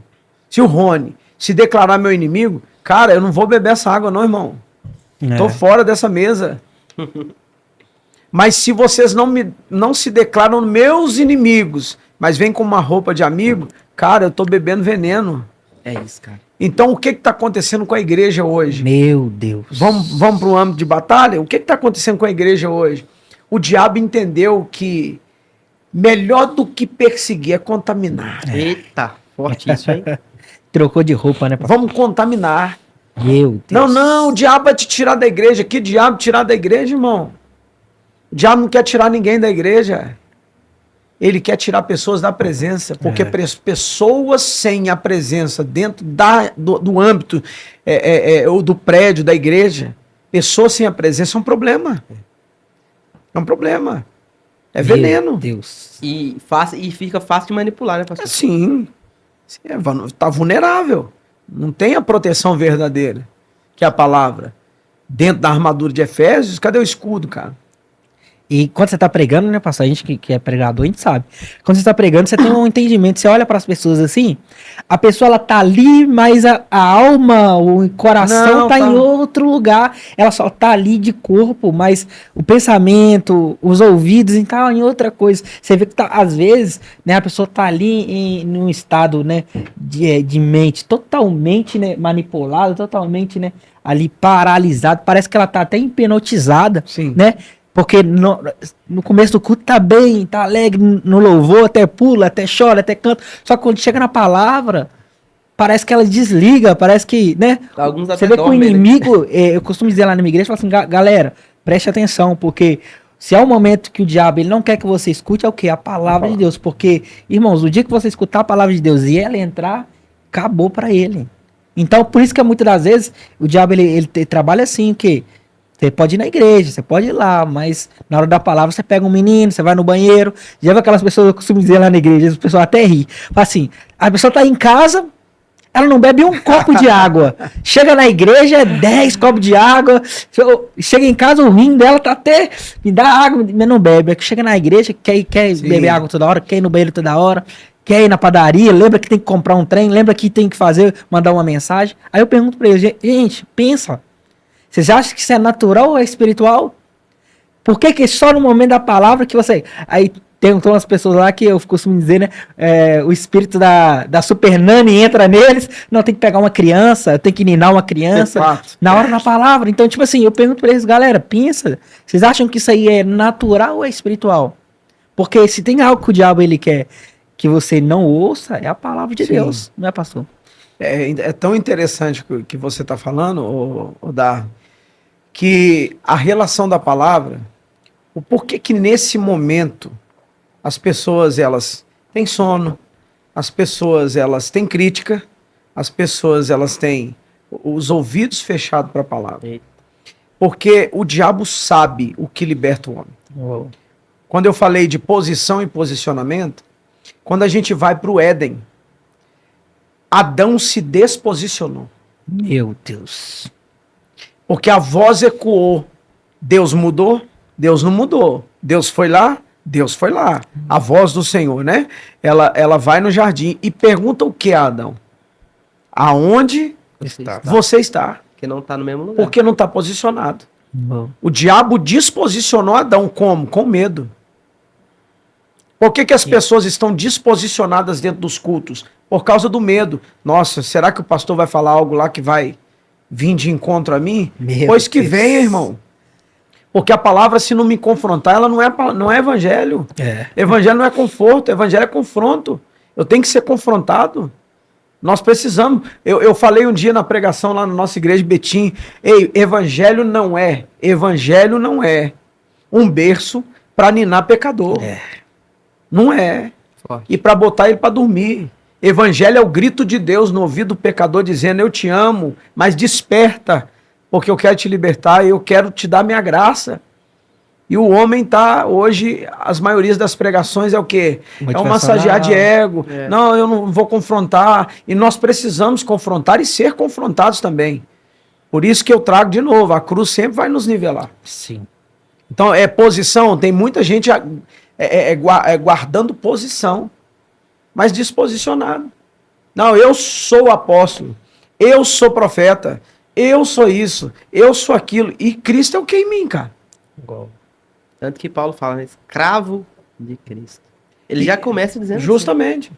Se o Rony se declarar meu inimigo, cara, eu não vou beber essa água não, irmão. Tô fora dessa mesa. Mas se vocês não se declaram meus inimigos, mas vêm com uma roupa de amigo, cara, eu tô bebendo veneno. É isso, cara. Então, o que está acontecendo com a igreja hoje? Meu Deus. Vamos para o âmbito de batalha? O que está acontecendo com a igreja hoje? O diabo entendeu que melhor do que perseguir é contaminar. Eita, forte isso, hein? Trocou de roupa, né, pastor? Vamos contaminar. Meu Deus. Não, o diabo vai te tirar da igreja. Que diabo tirar da igreja, irmão? O diabo não quer tirar ninguém da igreja. Ele quer tirar pessoas da presença, porque pessoas sem a presença dentro do âmbito ou do prédio da igreja, pessoas sem a presença é um problema. É um problema. É veneno. Meu Deus. E fica fácil de manipular, né, pastor? Sim. Está vulnerável. Não tem a proteção verdadeira, que é a palavra. Dentro da armadura de Efésios, cadê o escudo, cara? E quando você tá pregando, né, pastor? A gente que é pregador, a gente sabe. Quando você tá pregando, você tem um entendimento. Você olha para as pessoas assim, a pessoa ela tá ali, mas a alma, o coração Não, tá tá. em outro lugar. Ela só tá ali de corpo, mas o pensamento, os ouvidos, então em outra coisa. Você vê que tá, às vezes, né, a pessoa tá ali num estado, né, de mente totalmente, né, manipulado, totalmente, né, ali paralisado. Parece que ela tá até hipnotizada, Sim. né? Porque no começo do culto tá bem, tá alegre, no louvor, até pula, até chora, até canta. Só que quando chega na palavra, parece que ela desliga, parece que, né? Alguns Você até vê que o dormem, né? inimigo, eu costumo dizer lá na minha igreja, falo assim, galera, preste atenção, porque se é o momento que o diabo ele não quer que você escute, é o quê? A palavra de Deus. Porque, irmãos, o dia que você escutar a palavra de Deus e ela entrar, acabou pra ele. Então, por isso que muitas das vezes o diabo ele trabalha assim, que você pode ir na igreja, você pode ir lá, mas na hora da palavra você pega um menino, você vai no banheiro. Já viu aquelas pessoas, eu costumo dizer lá na igreja, as pessoas até ri. Fala assim, a pessoa tá em casa, ela não bebe um copo de água. Chega na igreja, 10 copos de água. Chega em casa, o rim dela tá até, me dá água, mas não bebe. É que chega na igreja, quer beber água toda hora, quer ir no banheiro toda hora, quer ir na padaria, lembra que tem que comprar um trem, lembra que tem que fazer, mandar uma mensagem. Aí eu pergunto pra eles, gente, pensa. Vocês acham que isso é natural ou é espiritual? Por que só no momento da palavra que você... Aí tem umas pessoas lá que eu costumo dizer, né? O espírito da Super Nani entra neles. Não, tem que pegar uma criança, tem que ninar uma criança. Na hora da palavra. Então, tipo assim, eu pergunto pra eles, galera, pensa. Vocês acham que isso aí é natural ou é espiritual? Porque se tem algo que o diabo ele quer que você não ouça, é a palavra de Deus. Não é, pastor? É tão interessante que você está falando, Dar, que a relação da palavra, o porquê que nesse momento as pessoas elas têm sono, as pessoas elas têm crítica, as pessoas elas têm os ouvidos fechados para a palavra. Eita. Porque o diabo sabe o que liberta o homem. Uou. Quando eu falei de posição e posicionamento, quando a gente vai para o Éden, Adão se desposicionou. Meu Deus. Porque a voz ecoou. Deus mudou? Deus não mudou. Deus foi lá? Deus foi lá. A voz do Senhor, né? Ela vai no jardim e pergunta o que a Adão? Aonde você está? Porque não tá no mesmo lugar. Porque não está posicionado. Uou. O diabo disposicionou Adão como? Com medo. Por que as pessoas estão disposicionadas dentro dos cultos? Por causa do medo. Nossa, será que o pastor vai falar algo lá que vai vir de encontro a mim? Meu Pois que Deus. venha, irmão. Porque a palavra, se não me confrontar, ela não é evangelho. Evangelho não é conforto, evangelho é confronto. Eu tenho que ser confrontado. Nós precisamos. Eu falei um dia na pregação lá na nossa igreja de Betim, evangelho não é um berço para ninar pecador. Não é. Forte. E para botar ele para dormir. Evangelho é o grito de Deus no ouvido do pecador dizendo, eu te amo, mas desperta, porque eu quero te libertar e eu quero te dar minha graça. E o homem tá, hoje, as maiorias das pregações é o quê? É um massagear de ego. Não, eu não vou confrontar. E nós precisamos confrontar e ser confrontados também. Por isso que eu trago de novo, a cruz sempre vai nos nivelar. Sim. Então, posição, tem muita gente guardando posição, mas desposicionado. Não, eu sou apóstolo, eu sou profeta, eu sou isso, eu sou aquilo. E Cristo é o que em mim, cara? Igual. Tanto que Paulo fala, né? Escravo de Cristo. Ele já começa dizendo justamente.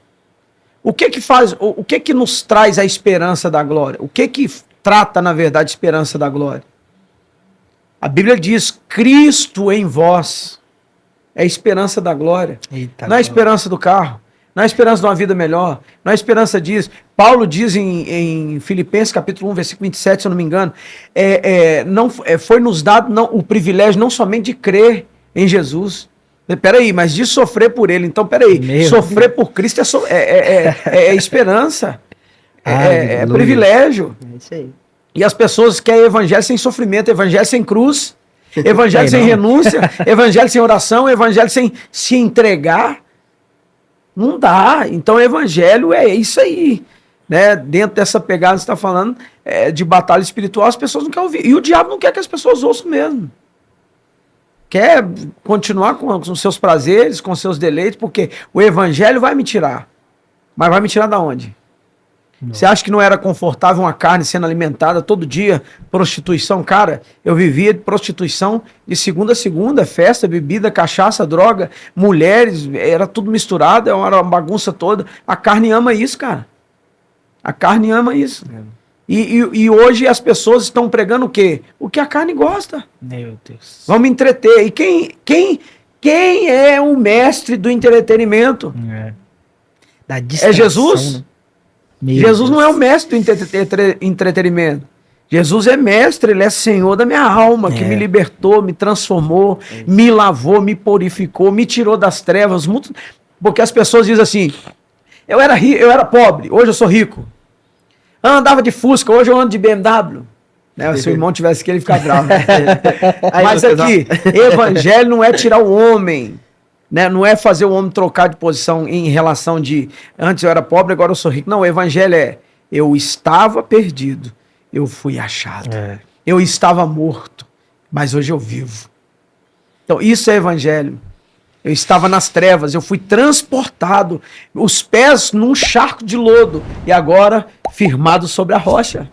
O que que faz, o que que nos traz a esperança da glória? O que trata, na verdade, a esperança da glória? A Bíblia diz, Cristo em vós é a esperança da glória. Eita, Não é a esperança do carro, não é a esperança de uma vida melhor, não é a esperança disso. Paulo diz em Filipenses capítulo 1, versículo 27, se eu não me engano, foi nos dado o privilégio não somente de crer em Jesus, peraí, mas de sofrer por ele. Então, peraí, sofrer por Cristo é esperança, é privilégio. É isso aí. E as pessoas querem evangelho sem sofrimento, evangelho sem cruz, evangelho sem renúncia, evangelho sem oração, evangelho sem se entregar. Não dá. Então o evangelho é isso aí. Né? Dentro dessa pegada que você está falando de batalha espiritual, as pessoas não querem ouvir. E o diabo não quer que as pessoas ouçam mesmo. Quer continuar com os seus prazeres, com os seus deleites, porque o evangelho vai me tirar. Mas vai me tirar da onde? Você acha que não era confortável uma carne sendo alimentada todo dia? Prostituição, cara, eu vivia de prostituição de segunda a segunda, festa, bebida, cachaça, droga, mulheres, era tudo misturado, era uma bagunça toda. A carne ama isso, cara. A carne ama isso. E hoje as pessoas estão pregando o quê? O que a carne gosta. Meu Deus. Vamos entreter. E quem é o mestre do entretenimento? Da distração, é Jesus? Né? Jesus não é o mestre do entretenimento. Jesus é mestre, ele é Senhor da minha alma, que me libertou, me transformou, me lavou, me purificou, me tirou das trevas. Porque as pessoas dizem assim, eu era pobre, hoje eu sou rico. Eu andava de Fusca, hoje eu ando de BMW. Né? Se o irmão tivesse aqui, ele fica bravo. Mas aqui, evangelho não é tirar o homem. Né? Não é fazer o homem trocar de posição em relação de antes eu era pobre, agora eu sou rico. Não, o evangelho é eu estava perdido, eu fui achado. Eu estava morto, mas hoje eu vivo. Então isso é evangelho. Eu estava nas trevas, eu fui transportado, os pés num charco de lodo e agora firmado sobre a rocha.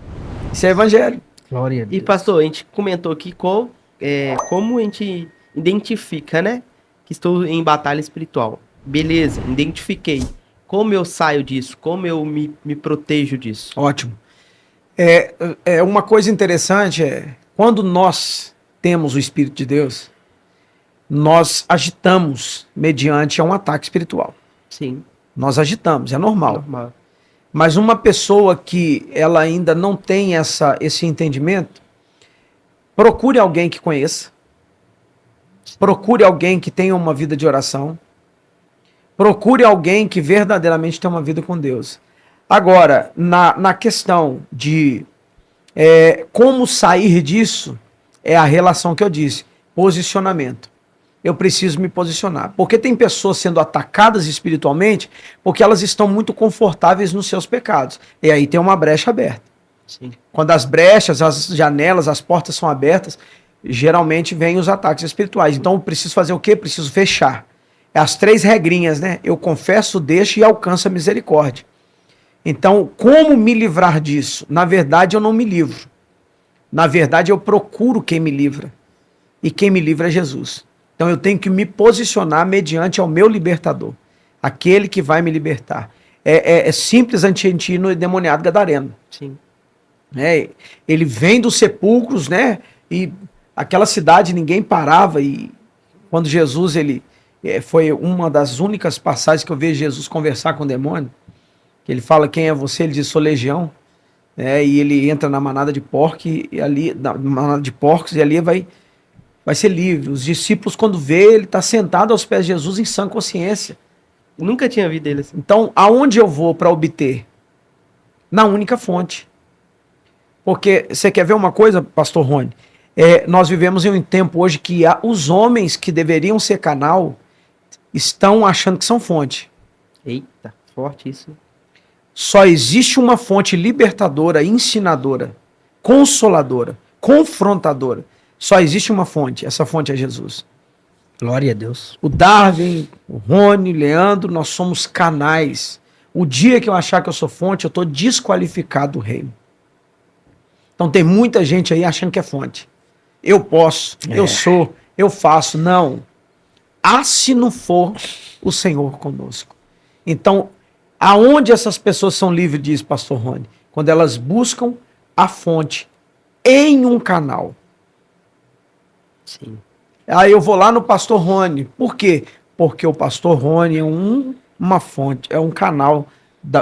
Isso é evangelho. Glória a Deus. E pastor, a gente comentou aqui como a gente identifica, né? Que estou em batalha espiritual. Beleza, identifiquei. Como eu saio disso? Como eu me protejo disso? Ótimo. Uma coisa interessante quando nós temos o Espírito de Deus, nós agitamos mediante um ataque espiritual. Sim. Nós agitamos, é normal. Mas uma pessoa que ela ainda não tem esse entendimento, procure alguém que conheça. Procure alguém que tenha uma vida de oração. Procure alguém que verdadeiramente tenha uma vida com Deus. Agora, na questão de como sair disso, é a relação que eu disse, posicionamento. Eu preciso me posicionar. Porque tem pessoas sendo atacadas espiritualmente porque elas estão muito confortáveis nos seus pecados. E aí tem uma brecha aberta. Sim. Quando as brechas, as janelas, as portas são abertas, geralmente vem os ataques espirituais. Então eu preciso fazer o quê? Preciso fechar. As 3 regrinhas, né? Eu confesso, deixo e alcanço a misericórdia. Então, como me livrar disso? Na verdade, eu não me livro. Na verdade, eu procuro quem me livra. E quem me livra é Jesus. Então eu tenho que me posicionar mediante ao meu libertador. Aquele que vai me libertar. É simples no endemoniado gadareno. Sim. Ele vem dos sepulcros, né? E aquela cidade ninguém parava, e quando Jesus, foi uma das únicas passagens que eu vejo Jesus conversar com o demônio, que ele fala, quem é você? Ele diz, sou legião, e ele entra na manada de porcos, e ali vai ser livre. Os discípulos, quando vê, ele está sentado aos pés de Jesus em sã consciência. Nunca tinha visto ele assim. Então, aonde eu vou para obter? Na única fonte. Porque, você quer ver uma coisa, pastor Rony? Nós vivemos em um tempo hoje que os homens que deveriam ser canal estão achando que são fonte. Eita, forte isso. Só existe uma fonte libertadora, ensinadora, consoladora, confrontadora. Só existe uma fonte. Essa fonte é Jesus. Glória a Deus. O Darwin, o Rony, o Leandro, nós somos canais. O dia que eu achar que eu sou fonte, eu estou desqualificado do reino. Então tem muita gente aí achando que é fonte. Eu posso, eu sou, eu faço. Não. Se não for o Senhor conosco. Então, aonde essas pessoas são livres disso, pastor Rony? Quando elas buscam a fonte em um canal. Sim. Aí eu vou lá no pastor Rony. Por quê? Porque o pastor Rony é uma fonte, é um canal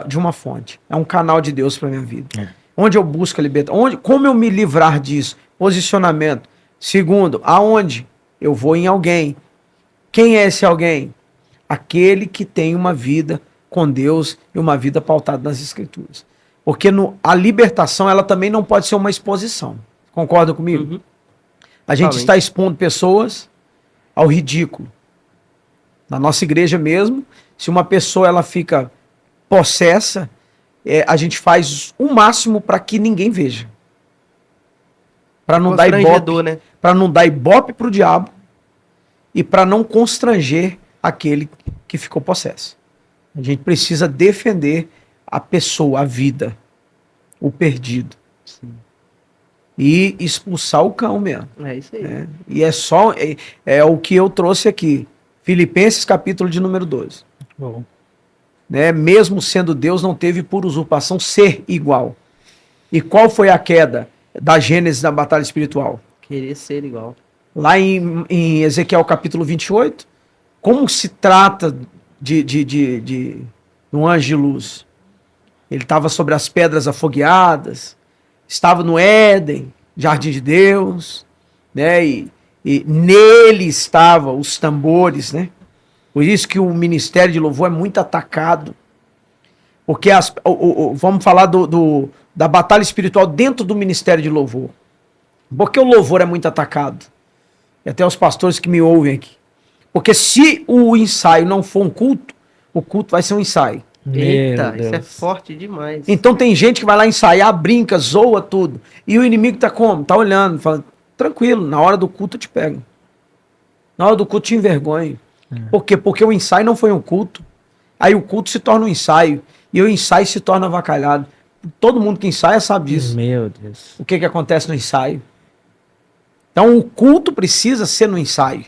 de uma fonte. É um canal de Deus para minha vida. Onde eu busco a libertação? Como eu me livrar disso? Posicionamento. Segundo, aonde? Eu vou em alguém. Quem é esse alguém? Aquele que tem uma vida com Deus e uma vida pautada nas Escrituras. Porque a libertação, ela também não pode ser uma exposição. Concorda comigo? Uhum. A gente está expondo pessoas ao ridículo. Na nossa igreja mesmo, se uma pessoa ela fica possessa, a gente faz o máximo para que ninguém veja. Para não dar ibope, né? Para não dar ibope para o diabo e para não constranger aquele que ficou possesso. A gente precisa defender a pessoa, a vida, o perdido. Sim. E expulsar o cão mesmo. É isso aí. E é o que eu trouxe aqui. Filipenses capítulo de número 12. Bom. Mesmo sendo Deus, não teve por usurpação ser igual. E qual foi a queda da Gênesis da batalha espiritual? Querer ser igual. Lá em Ezequiel capítulo 28, como se trata de um anjo de luz? Ele estava sobre as pedras afogueadas, estava no Éden, jardim de Deus, né? E nele estavam os tambores, né? Por isso que o ministério de louvor é muito atacado. Porque vamos falar da batalha espiritual dentro do ministério de louvor. Porque o louvor é muito atacado. E até os pastores que me ouvem aqui. Porque se o ensaio não for um culto, o culto vai ser um ensaio. Eita, isso é forte demais. Então tem gente que vai lá ensaiar, brinca, zoa tudo. E o inimigo tá como? Tá olhando, fala, tranquilo, na hora do culto eu te pego. Na hora do culto eu te envergonho. Por quê? Porque o ensaio não foi um culto. Aí o culto se torna um ensaio. E o ensaio se torna avacalhado. Todo mundo que ensaia sabe disso. Meu Deus. O que acontece no ensaio? Então o culto precisa ser no ensaio.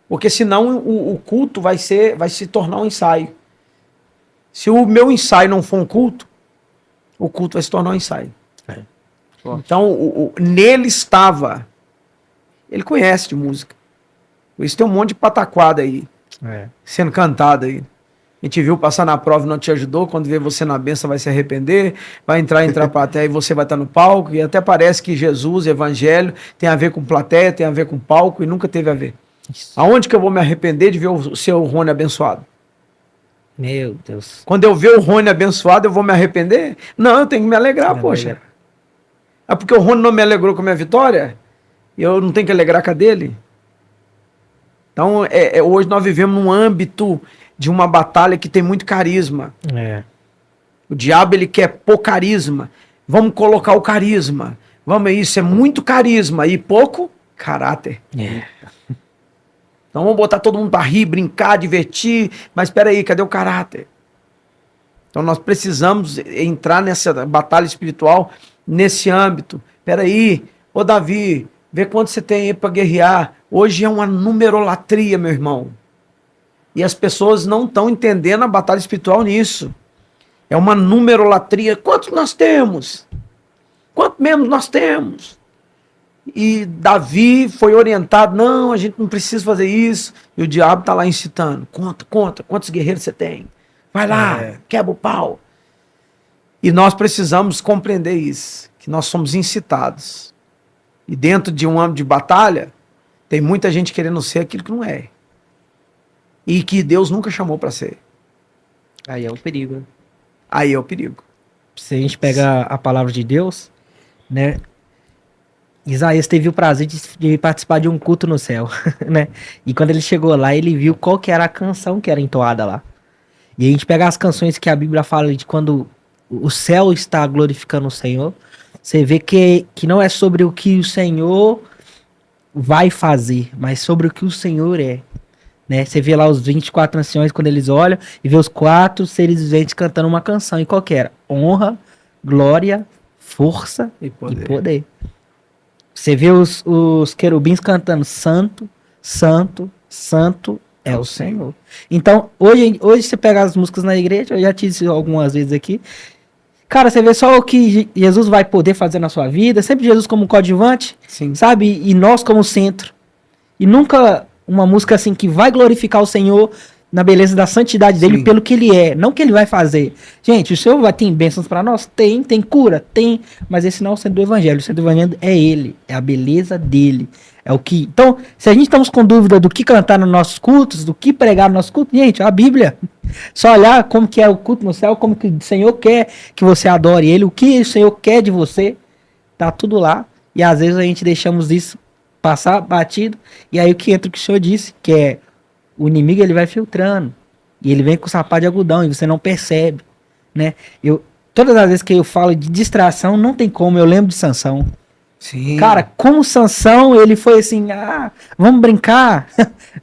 Porque senão o culto vai se tornar um ensaio. Se o meu ensaio não for um culto, o culto vai se tornar um ensaio. Então nele estava. Ele conhece de música. Por isso tem um monte de pataquada aí. Sendo cantada aí. A gente viu passar na prova e não te ajudou. Quando vê você na benção vai se arrepender. Vai entrar plateia e você vai estar no palco. E até parece que Jesus, evangelho, tem a ver com plateia, tem a ver com palco e nunca teve a ver. Isso. Aonde que eu vou me arrepender de ver o seu Rony abençoado? Meu Deus. Quando eu ver o Rony abençoado, eu vou me arrepender? Não, eu tenho que me alegrar, poxa. É porque o Rony não me alegrou com a minha vitória? E eu não tenho que alegrar com a dele? Então, hoje nós vivemos num âmbito de uma batalha que tem muito carisma. O diabo, ele quer pôr carisma. Vamos colocar o carisma. Isso é muito carisma e pouco caráter. Então vamos botar todo mundo para rir, brincar, divertir. Mas espera aí, cadê o caráter? Então nós precisamos entrar nessa batalha espiritual, nesse âmbito. Espera aí, ô Davi, vê quanto você tem aí para guerrear. Hoje é uma numerolatria, meu irmão. E as pessoas não estão entendendo a batalha espiritual nisso. É uma numerolatria. Quantos nós temos? Quantos membros nós temos? E Davi foi orientado, não, a gente não precisa fazer isso. E o diabo está lá incitando. Conta, quantos guerreiros você tem? Vai lá, quebra o pau. E nós precisamos compreender isso, que nós somos incitados. E dentro de um âmbito de batalha, tem muita gente querendo ser aquilo que não é. E que Deus nunca chamou para ser. Aí é um perigo, né? Aí é o perigo. Se a gente pega a palavra de Deus, né? Isaías teve o prazer de participar de um culto no céu, né? E quando ele chegou lá, ele viu qual que era a canção que era entoada lá. E a gente pega as canções que a Bíblia fala de quando o céu está glorificando o Senhor, você vê que não é sobre o que o Senhor vai fazer, mas sobre o que o Senhor é. né? Você vê lá os 24 anciões quando eles olham e vê os 4 seres viventes cantando uma canção. E qual que era? Honra, glória, força E e poder. poder. Você vê os querubins cantando santo, santo, santo é o Senhor. Então, hoje você pega as músicas na igreja, eu já te disse algumas vezes aqui, cara, você vê só o que Jesus vai poder fazer na sua vida, sempre Jesus como coadjuvante, Sim. sabe? E nós como centro. E nunca uma música assim que vai glorificar o Senhor na beleza da santidade dele Sim. pelo que ele é, não o que ele vai fazer. Gente, o Senhor vai ter bênçãos para nós? Tem cura? Tem, mas esse não é o centro do evangelho. O centro do evangelho é ele, é a beleza dele. É o que. Então, se a gente estamos com dúvida do que cantar nos nossos cultos, do que pregar no nosso culto, gente, a Bíblia. Só olhar como que é o culto no céu, como que o Senhor quer que você adore ele, o que o Senhor quer de você, tá tudo lá. E às vezes a gente deixamos isso passar batido, e aí o que entra o que o Senhor disse, que é o inimigo, ele vai filtrando, e ele vem com o sapato de algodão, e você não percebe, né? Todas as vezes que eu falo de distração, não tem como, eu lembro de Sansão. Sim. Cara, como Sansão, ele foi assim, vamos brincar,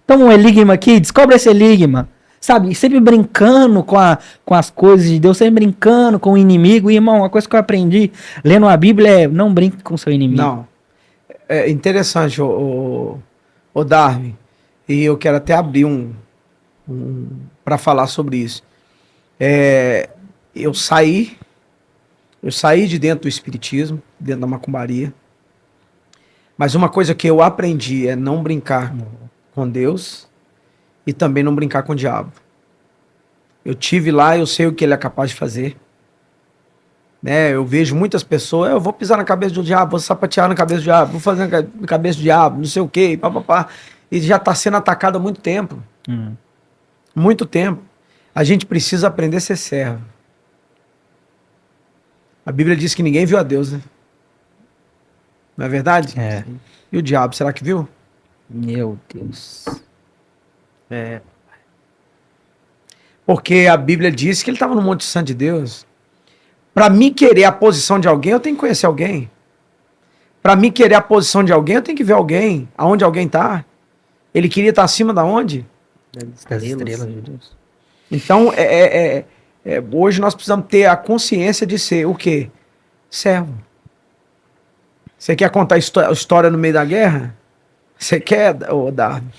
toma um enigma aqui, descobre esse enigma, sabe? Sempre brincando com as coisas de Deus, sempre brincando com o inimigo. E, irmão, uma coisa que eu aprendi lendo a Bíblia é não brinque com seu inimigo. Não. É interessante, o Darwin, e eu quero até abrir para falar sobre isso. Eu saí de dentro do espiritismo, dentro da macumbaria, mas uma coisa que eu aprendi é não brincar com Deus e também não brincar com o diabo. Eu tive lá, eu sei o que ele é capaz de fazer. Né, eu vejo muitas pessoas, eu vou pisar na cabeça do diabo, vou sapatear na cabeça do diabo, vou fazer na cabeça do diabo, não sei o quê, papapá. E já está sendo atacado há muito tempo. Muito tempo. A gente precisa aprender a ser servo. A Bíblia diz que ninguém viu a Deus, né? Não é verdade? É. E o diabo, será que viu? Meu Deus. Porque a Bíblia diz que ele estava no Monte Santo de Deus. Para mim querer a posição de alguém, eu tenho que conhecer alguém. Para mim querer a posição de alguém, eu tenho que ver alguém. Aonde alguém está. Ele queria estar acima da onde? Das estrelas de Deus. Então, hoje nós precisamos ter a consciência de ser o quê? Servo. Você quer contar história no meio da guerra? Você quer, Darwin?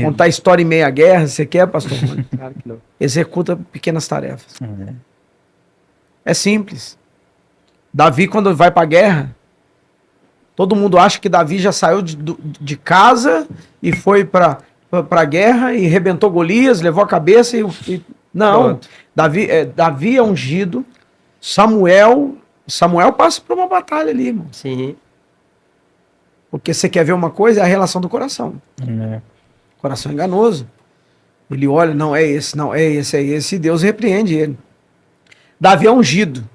Contar história em meio à guerra? Você quer, pastor? Claro que não. Executa pequenas tarefas. É simples. Davi, quando vai para a guerra, todo mundo acha que Davi já saiu de casa e foi para a guerra e rebentou Golias, levou a cabeça não. Pronto. Davi é ungido. Samuel passa por uma batalha ali, irmão. Sim. Porque você quer ver uma coisa, é a relação do coração. Coração enganoso. Ele olha, não é esse, e Deus repreende ele. Davi é ungido.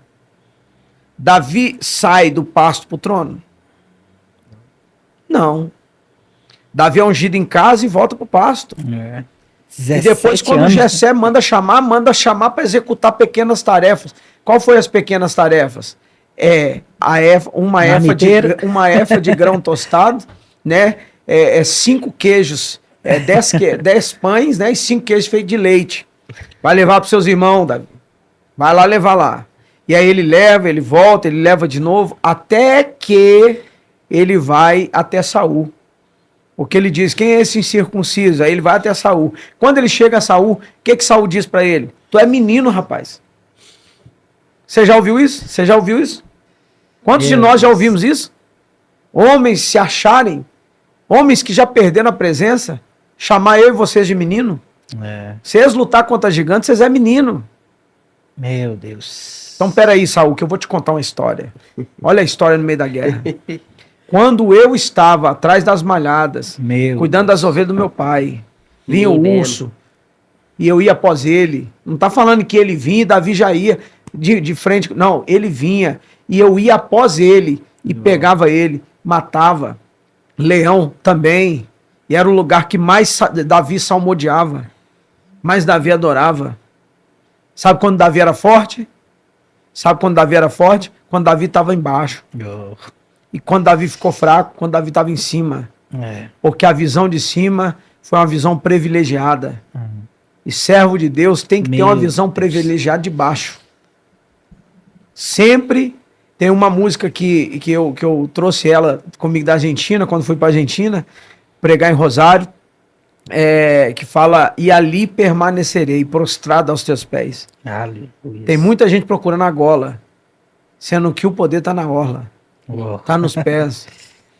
Davi sai do pasto para o trono? Não. Davi é ungido em casa e volta para o pasto. E depois, quando Jessé manda chamar para executar pequenas tarefas. Qual foi as pequenas tarefas? Uma efa de grão tostado, né? 5 queijos, 10 pães, né? E 5 queijos feitos de leite. Vai levar para os seus irmãos, Davi. Vai lá levar lá. E aí ele leva, ele volta, ele leva de novo, até que ele vai até Saul. Porque ele diz, quem é esse incircunciso? Aí ele vai até Saul. Quando ele chega a Saul, o que Saul diz para ele? Tu é menino, rapaz. Você já ouviu isso? Você já ouviu isso? Quantos de nós já ouvimos isso? Homens se acharem, homens que já perderam a presença, chamar eu e vocês de menino? Vocês lutar contra gigantes, vocês é menino. Meu Deus. Então, peraí, Saul, que eu vou te contar uma história. Olha a história no meio da guerra. Quando eu estava atrás das malhadas, cuidando das ovelhas do meu pai, vinha o urso, e eu ia após ele. Não está falando que ele vinha e Davi já ia de frente. Não, ele vinha e eu ia após ele e pegava ele, matava. Leão também. E era o lugar que mais Davi salmodiava, mais Davi adorava. Sabe quando Davi era forte? Sabe quando Davi era forte? Quando Davi estava embaixo. E quando Davi ficou fraco, quando Davi estava em cima. Porque a visão de cima foi uma visão privilegiada. E servo de Deus tem que ter uma visão privilegiada de baixo. Sempre tem uma música que eu trouxe ela comigo da Argentina, quando fui para a Argentina, pregar em Rosário, que fala, e ali permanecerei, prostrado aos teus pés. Aleluia. Tem muita gente procurando a gola, sendo que o poder está na orla, está nos pés.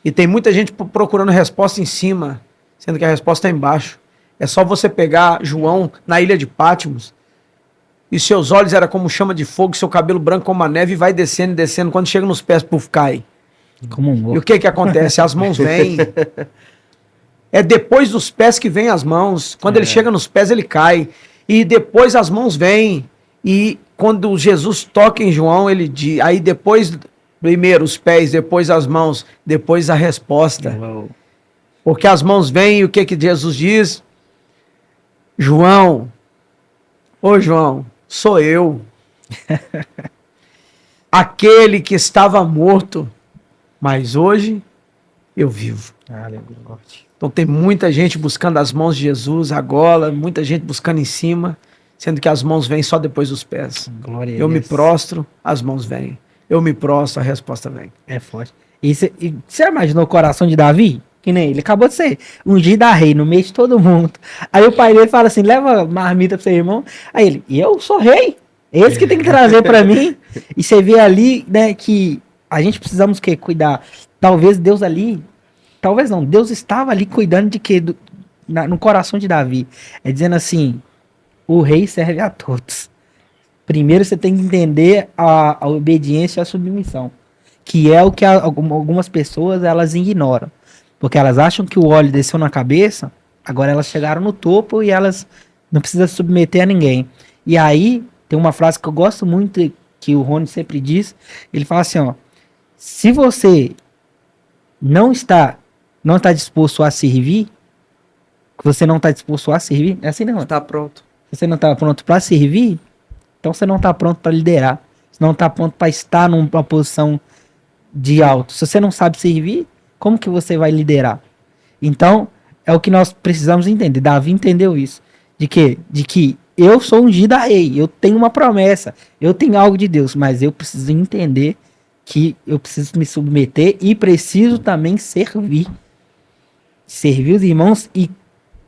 E tem muita gente procurando resposta em cima, sendo que a resposta está embaixo. É só você pegar João na ilha de Patmos, e seus olhos eram como chama de fogo, seu cabelo branco como a neve, e vai descendo e descendo, quando chega nos pés, puf, cai. Como um morto. E o que acontece? As mãos vêm. É depois dos pés que vem as mãos. Quando ele chega nos pés, ele cai. E depois as mãos vêm. E quando Jesus toca em João, ele diz. Aí depois, primeiro os pés, depois as mãos, depois a resposta. Uou. Porque as mãos vêm e o que Jesus diz? João, ô João, sou eu. Aquele que estava morto, mas hoje eu vivo. Aleluia. Então tem muita gente buscando as mãos de Jesus, a gola, muita gente buscando em cima, sendo que as mãos vêm só depois dos pés. Glória a Eu me Deus. prostro, as mãos vêm. Eu me prostro, a resposta vem. É forte. E você imaginou o coração de Davi? Que nem ele acabou de ser ungido a rei no meio de todo mundo. Aí o pai dele fala assim: leva marmita pro seu irmão. Aí ele: e eu sou rei. Esse que tem que trazer pra mim. E você vê ali, né, que a gente precisamos que cuidar. Talvez Deus ali, talvez não, Deus estava ali cuidando de quê? No coração de Davi. É dizendo assim: o rei serve a todos. Primeiro você tem que entender a obediência e a submissão, que é o que algumas pessoas elas ignoram. Porque elas acham que o óleo desceu na cabeça, agora elas chegaram no topo e elas não precisam se submeter a ninguém. E aí, tem uma frase que eu gosto muito, que o Rony sempre diz, ele fala assim, ó, se você não está disposto a servir, que você não está disposto a servir, é assim não, Está pronto. se você não está pronto para servir, então você não está pronto para liderar, você não está pronto para estar numa posição de alto. Se você não sabe servir, como que você vai liderar? Então, é o que nós precisamos entender. Davi entendeu isso. De que eu sou ungido a rei, eu tenho uma promessa, eu tenho algo de Deus, mas eu preciso entender que eu preciso me submeter e preciso também servir. Servir os irmãos, e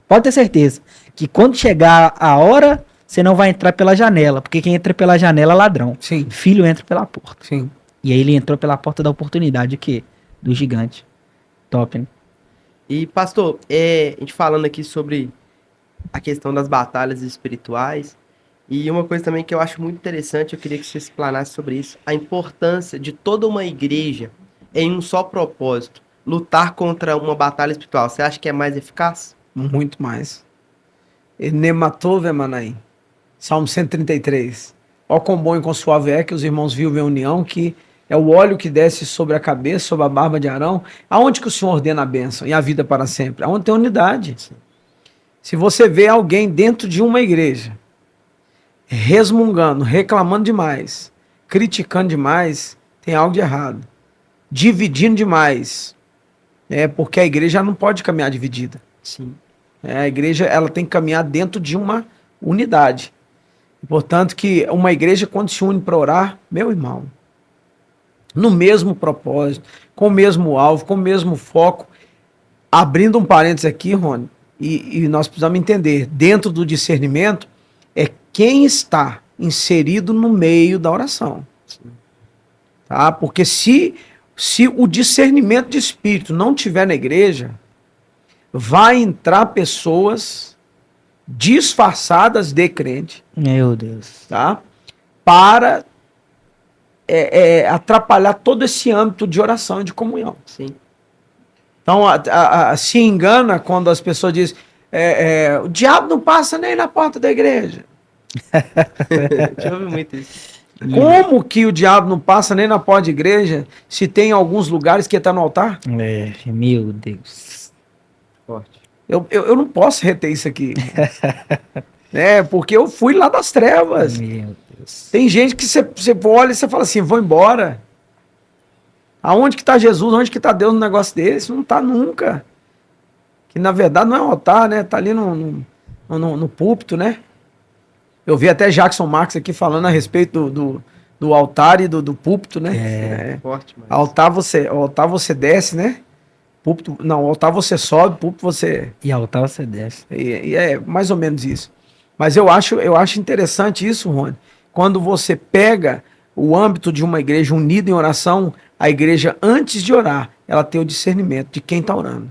pode ter certeza que quando chegar a hora, você não vai entrar pela janela, porque quem entra pela janela é ladrão. Sim. Filho entra pela porta. Sim. E aí ele entrou pela porta da oportunidade, o quê? Do gigante. Top, né? E, pastor, a gente falando aqui sobre a questão das batalhas espirituais, e uma coisa também que eu acho muito interessante, eu queria que você explanasse sobre isso, a importância de toda uma igreja em um só propósito, lutar contra uma batalha espiritual. Você acha que é mais eficaz? Muito mais. Enematov Emanaim. Salmo 133. Ó quão bom e quão suave é que os irmãos vivem em união, que é o óleo que desce sobre a cabeça, sobre a barba de Arão. Aonde que o Senhor ordena a bênção e a vida para sempre? Aonde tem unidade. Sim. Se você vê alguém dentro de uma igreja resmungando, reclamando demais, criticando demais, tem algo de errado. Dividindo demais. Porque a igreja não pode caminhar dividida. Sim. A igreja ela tem que caminhar dentro de uma unidade. Portanto, que uma igreja, quando se une para orar, meu irmão, no mesmo propósito, com o mesmo alvo, com o mesmo foco, abrindo um parênteses aqui, Rony, e nós precisamos entender, dentro do discernimento, é quem está inserido no meio da oração. Tá? Porque se o discernimento de espírito não tiver na igreja, vai entrar pessoas disfarçadas de crente. Meu Deus. Tá? Para atrapalhar todo esse âmbito de oração e de comunhão. Sim. Então, se engana quando as pessoas dizem o diabo não passa nem na porta da igreja. Já ouvi muito isso. Como que o diabo não passa nem na porta da igreja se tem alguns lugares que está no altar? Meu Deus. Forte. Eu não posso reter isso aqui. Porque eu fui lá das trevas. Meu Deus. Tem gente que você olha e você fala assim, vou embora. Aonde que está Jesus? Onde que está Deus no negócio desse? Não está nunca. que na verdade não é um altar, né? Tá ali no púlpito, né? Eu vi até Jackson Marx aqui falando a respeito do altar e do púlpito, né? Forte, mas... Altar você desce, né? Púlpito, não, altar você sobe, púlpito você... E altar você desce. E é mais ou menos isso. Mas eu acho interessante isso, Rony. Quando você pega o âmbito de uma igreja unida em oração, a igreja, antes de orar, ela tem o discernimento de quem está orando.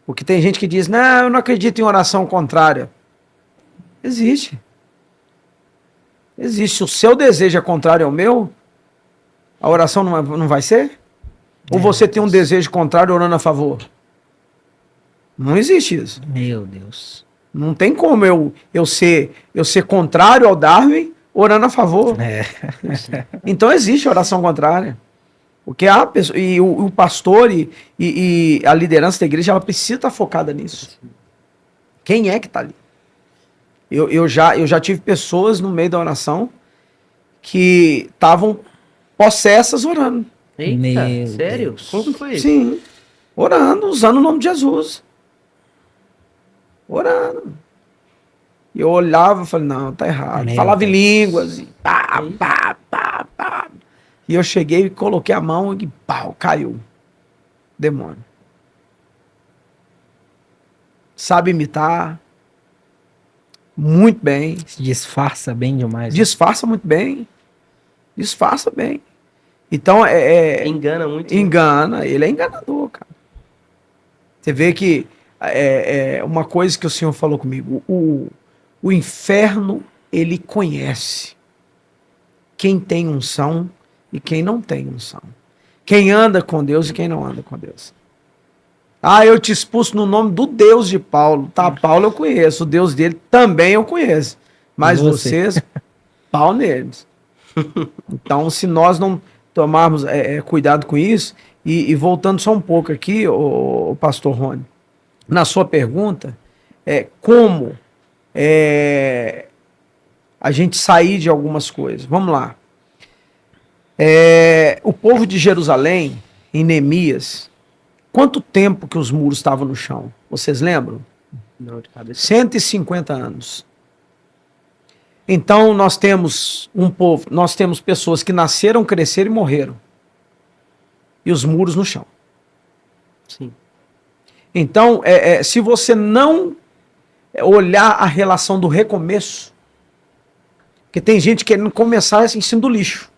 Porque tem gente que diz, não, eu não acredito em oração contrária. Existe. Existe. O seu desejo é contrário ao meu, a oração não vai ser? Ou você tem um desejo contrário orando a favor? Não existe isso. Meu Deus. Não tem como eu ser contrário ao Darwin orando a favor. Então existe oração contrária. Porque a pessoa, e o pastor e a liderança da igreja, ela precisa estar focada nisso. Quem é que está ali? Eu já tive pessoas no meio da oração que estavam possessas orando. Eita, Meu sério? Deus. Como que foi isso? Sim, orando, usando o nome de Jesus. Orando. E eu olhava e falei, não, tá errado. Meu Falava em Deus. línguas. E pá, pá, pá, pá. E eu cheguei e coloquei a mão e pau, caiu. Demônio. Sabe imitar. Muito bem. Se disfarça bem demais. Disfarça muito bem. Disfarça bem. Então, Engana muito. engana. Ele é enganador, cara. Você vê que uma coisa que o Senhor falou comigo. O inferno, ele conhece quem tem unção e quem não tem unção. Quem anda com Deus e quem não anda com Deus. Ah, eu te expulso no nome do Deus de Paulo. Tá, Paulo eu conheço. O Deus dele também eu conheço. Mas vocês, pau neles. Então, se nós não tomarmos cuidado com isso, e voltando só um pouco aqui, o pastor Rony, na sua pergunta, como a gente sair de algumas coisas. Vamos lá. O povo de Jerusalém, em Neemias, quanto tempo que os muros estavam no chão? Vocês lembram? Não, de cabeça. 150 anos. Então nós temos um povo, nós temos pessoas que nasceram, cresceram e morreram. E os muros no chão. Sim. Então, se você não olhar a relação do recomeço, porque tem gente querendo começar em cima do lixo.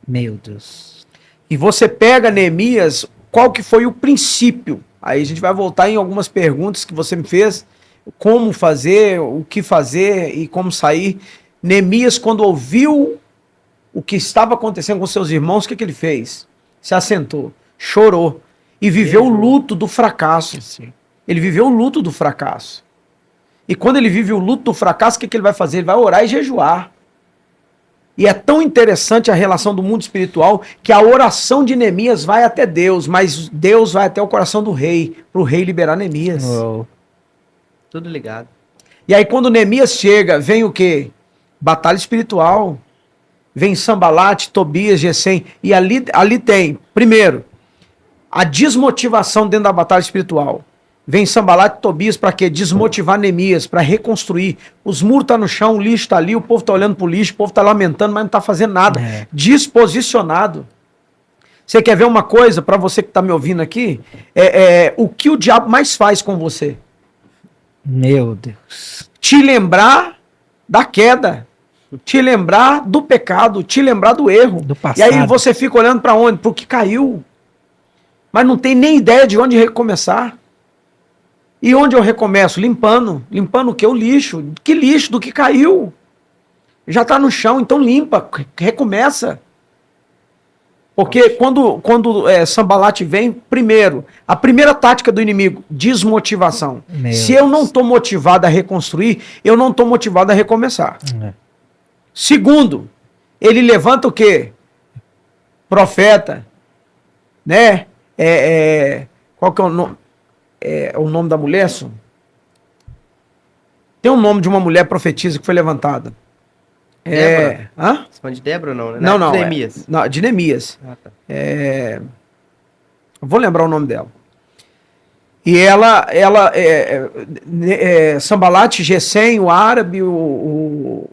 Meu Deus. E você pega Neemias, qual que foi o princípio? Aí a gente vai voltar em algumas perguntas que você me fez, como fazer, o que fazer e como sair. Neemias, quando ouviu o que estava acontecendo com seus irmãos, o que ele fez? Se assentou, chorou e viveu o luto do fracasso. Sim. Ele viveu o luto do fracasso. E quando ele vive o luto do fracasso, o que ele vai fazer? Ele vai orar e jejuar. E é tão interessante a relação do mundo espiritual que a oração de Neemias vai até Deus, mas Deus vai até o coração do rei, para o rei liberar Neemias. Oh. Tudo ligado. E aí quando Neemias chega, vem o quê? Batalha espiritual. Vem Sambalate, Tobias, Gesem. E ali tem, primeiro, a desmotivação dentro da batalha espiritual. Vem Sambalate e Tobias para quê? Desmotivar Neemias, para reconstruir. Os muros estão no chão, o lixo está ali, o povo está olhando para o lixo, o povo está lamentando, mas não está fazendo nada. Disposicionado. Você quer ver uma coisa, para você que está me ouvindo aqui? O que o diabo mais faz com você? Meu Deus. Te lembrar da queda, te lembrar do pecado, te lembrar do erro. Do passado. E aí você fica olhando para onde? Para o que caiu. Mas não tem nem ideia de onde recomeçar. E onde eu recomeço? Limpando. Limpando o quê? O lixo. Que lixo? Do que caiu. Já está no chão, então limpa. Recomeça. Porque quando Sambalate vem, primeiro, a primeira tática do inimigo, desmotivação. Se eu não estou motivado a reconstruir, eu não estou motivado a recomeçar. Segundo, ele levanta o quê? Profeta. Né? Qual que é o nome? O nome da mulher, Sam? Tem um nome de uma mulher profetisa que foi levantada. Débora? Hã? Você fala de Débora ou não, né? Não. Neemias. De Neemias. Ah, tá. Vou lembrar o nome dela. E Sambalat, Gesem, o árabe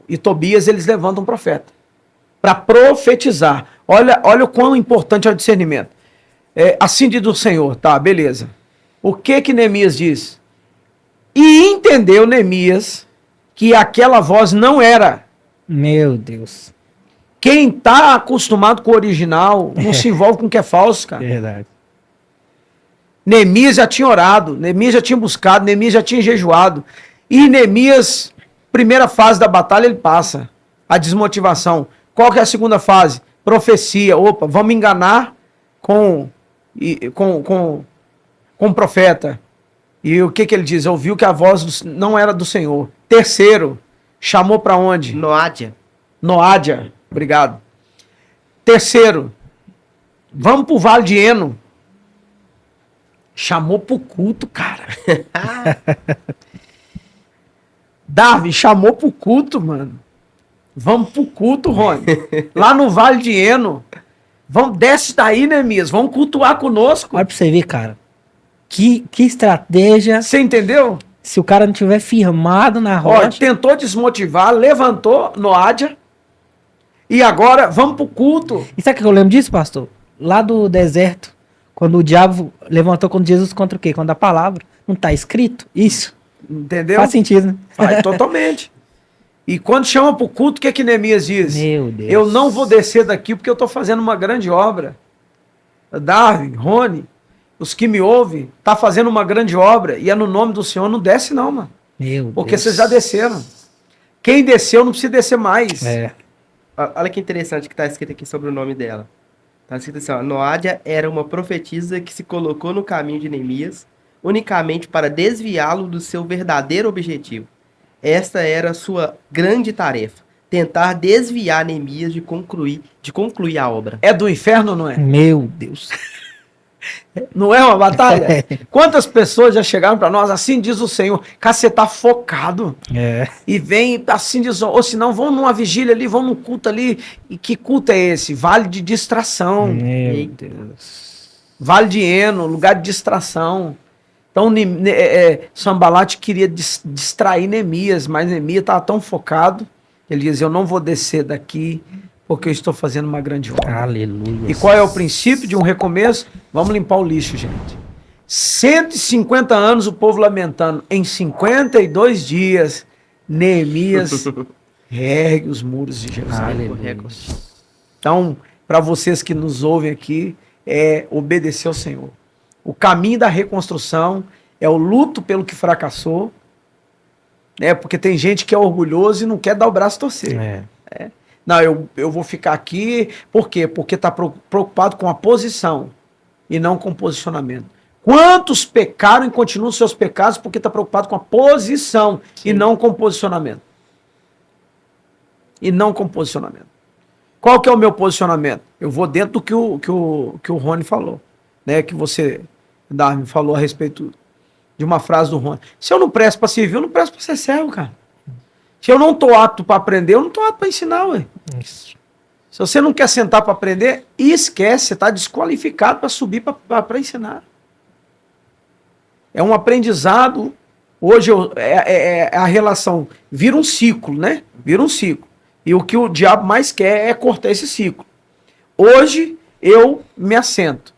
e Tobias, eles levantam um profeta para profetizar. Olha o quão importante é o discernimento. Assim diz o Senhor, tá, beleza. O que Neemias diz? E entendeu Neemias que aquela voz não era. Meu Deus. Quem tá acostumado com o original não se envolve com o que é falso, cara. Verdade. Neemias já tinha orado, Neemias já tinha buscado, Neemias já tinha jejuado. E Neemias, primeira fase da batalha, ele passa. A desmotivação. Qual que é a segunda fase? Profecia. Opa, vamos enganar com o profeta. E o que ele diz? Ouviu que a voz não era do Senhor. Terceiro, chamou para onde? Noádia. Obrigado. Terceiro, vamos pro Vale de Eno. Chamou pro culto, cara. Darwin, chamou pro culto, mano. Vamos pro culto, Rony. Lá no Vale de Eno. Desce daí, Neemias. Vamos cultuar conosco. Olha pra você ver, cara. Que estratégia. Você entendeu? Se o cara não tiver firmado na rocha. Ó, tentou desmotivar, levantou Noádia. E agora, vamos pro culto. E sabe o que eu lembro disso, pastor? Lá do deserto, quando o diabo levantou contra Jesus contra o quê? Contra a palavra. Não tá escrito? Isso. Entendeu? Faz sentido, né? Faz totalmente. E quando chama pro culto, o que Neemias diz? Meu Deus. Eu não vou descer daqui porque eu tô fazendo uma grande obra. Darwin, Rony, os que me ouvem, tá fazendo uma grande obra e é no nome do Senhor, não desce não, mano. Meu porque Deus. vocês já desceram. Quem desceu não precisa descer mais. Olha que interessante que tá escrito aqui sobre o nome dela. Tá escrito assim, ó, Noádia era uma profetisa que se colocou no caminho de Neemias unicamente para desviá-lo do seu verdadeiro objetivo. Esta era a sua grande tarefa, tentar desviar Neemias de concluir a obra. É do inferno, não é? Meu Deus. Não é uma batalha? Quantas pessoas já chegaram para nós, assim diz o Senhor, cara, você tá focado. E vem, assim diz, ou senão vão numa vigília ali, vão num culto ali. E que culto é esse? Vale de distração. Meu Deus. Vale de Eno, lugar de distração. Então, Sambalat queria distrair Neemias, mas Neemias estava tão focado, ele diz, eu não vou descer daqui, porque eu estou fazendo uma grande obra. Aleluia. E qual é o princípio de um recomeço? Vamos limpar o lixo, gente. 150 anos o povo lamentando. Em 52 dias, Neemias ergue os muros de Jerusalém. Então, para vocês que nos ouvem aqui, é obedecer ao Senhor. O caminho da reconstrução é o luto pelo que fracassou, né? Porque tem gente que é orgulhoso e não quer dar o braço a torcer. Não, eu vou ficar aqui, por quê? Porque está preocupado com a posição e não com o posicionamento. Quantos pecaram e continuam seus pecados porque está preocupado com a posição e não com o posicionamento? E não com o posicionamento. Qual que é o meu posicionamento? Eu vou dentro do que o Rony falou, né? Que você, Darwin, falou a respeito de uma frase do Rony. Se eu não presto para servir, eu não presto para ser servo, cara. Se eu não estou apto para aprender, eu não estou apto para ensinar, ué. Isso. Se você não quer sentar para aprender, esquece, você está desqualificado para subir para ensinar. É um aprendizado. Hoje a relação vira um ciclo, né? Vira um ciclo. E o que o diabo mais quer é cortar esse ciclo. Hoje eu me assento.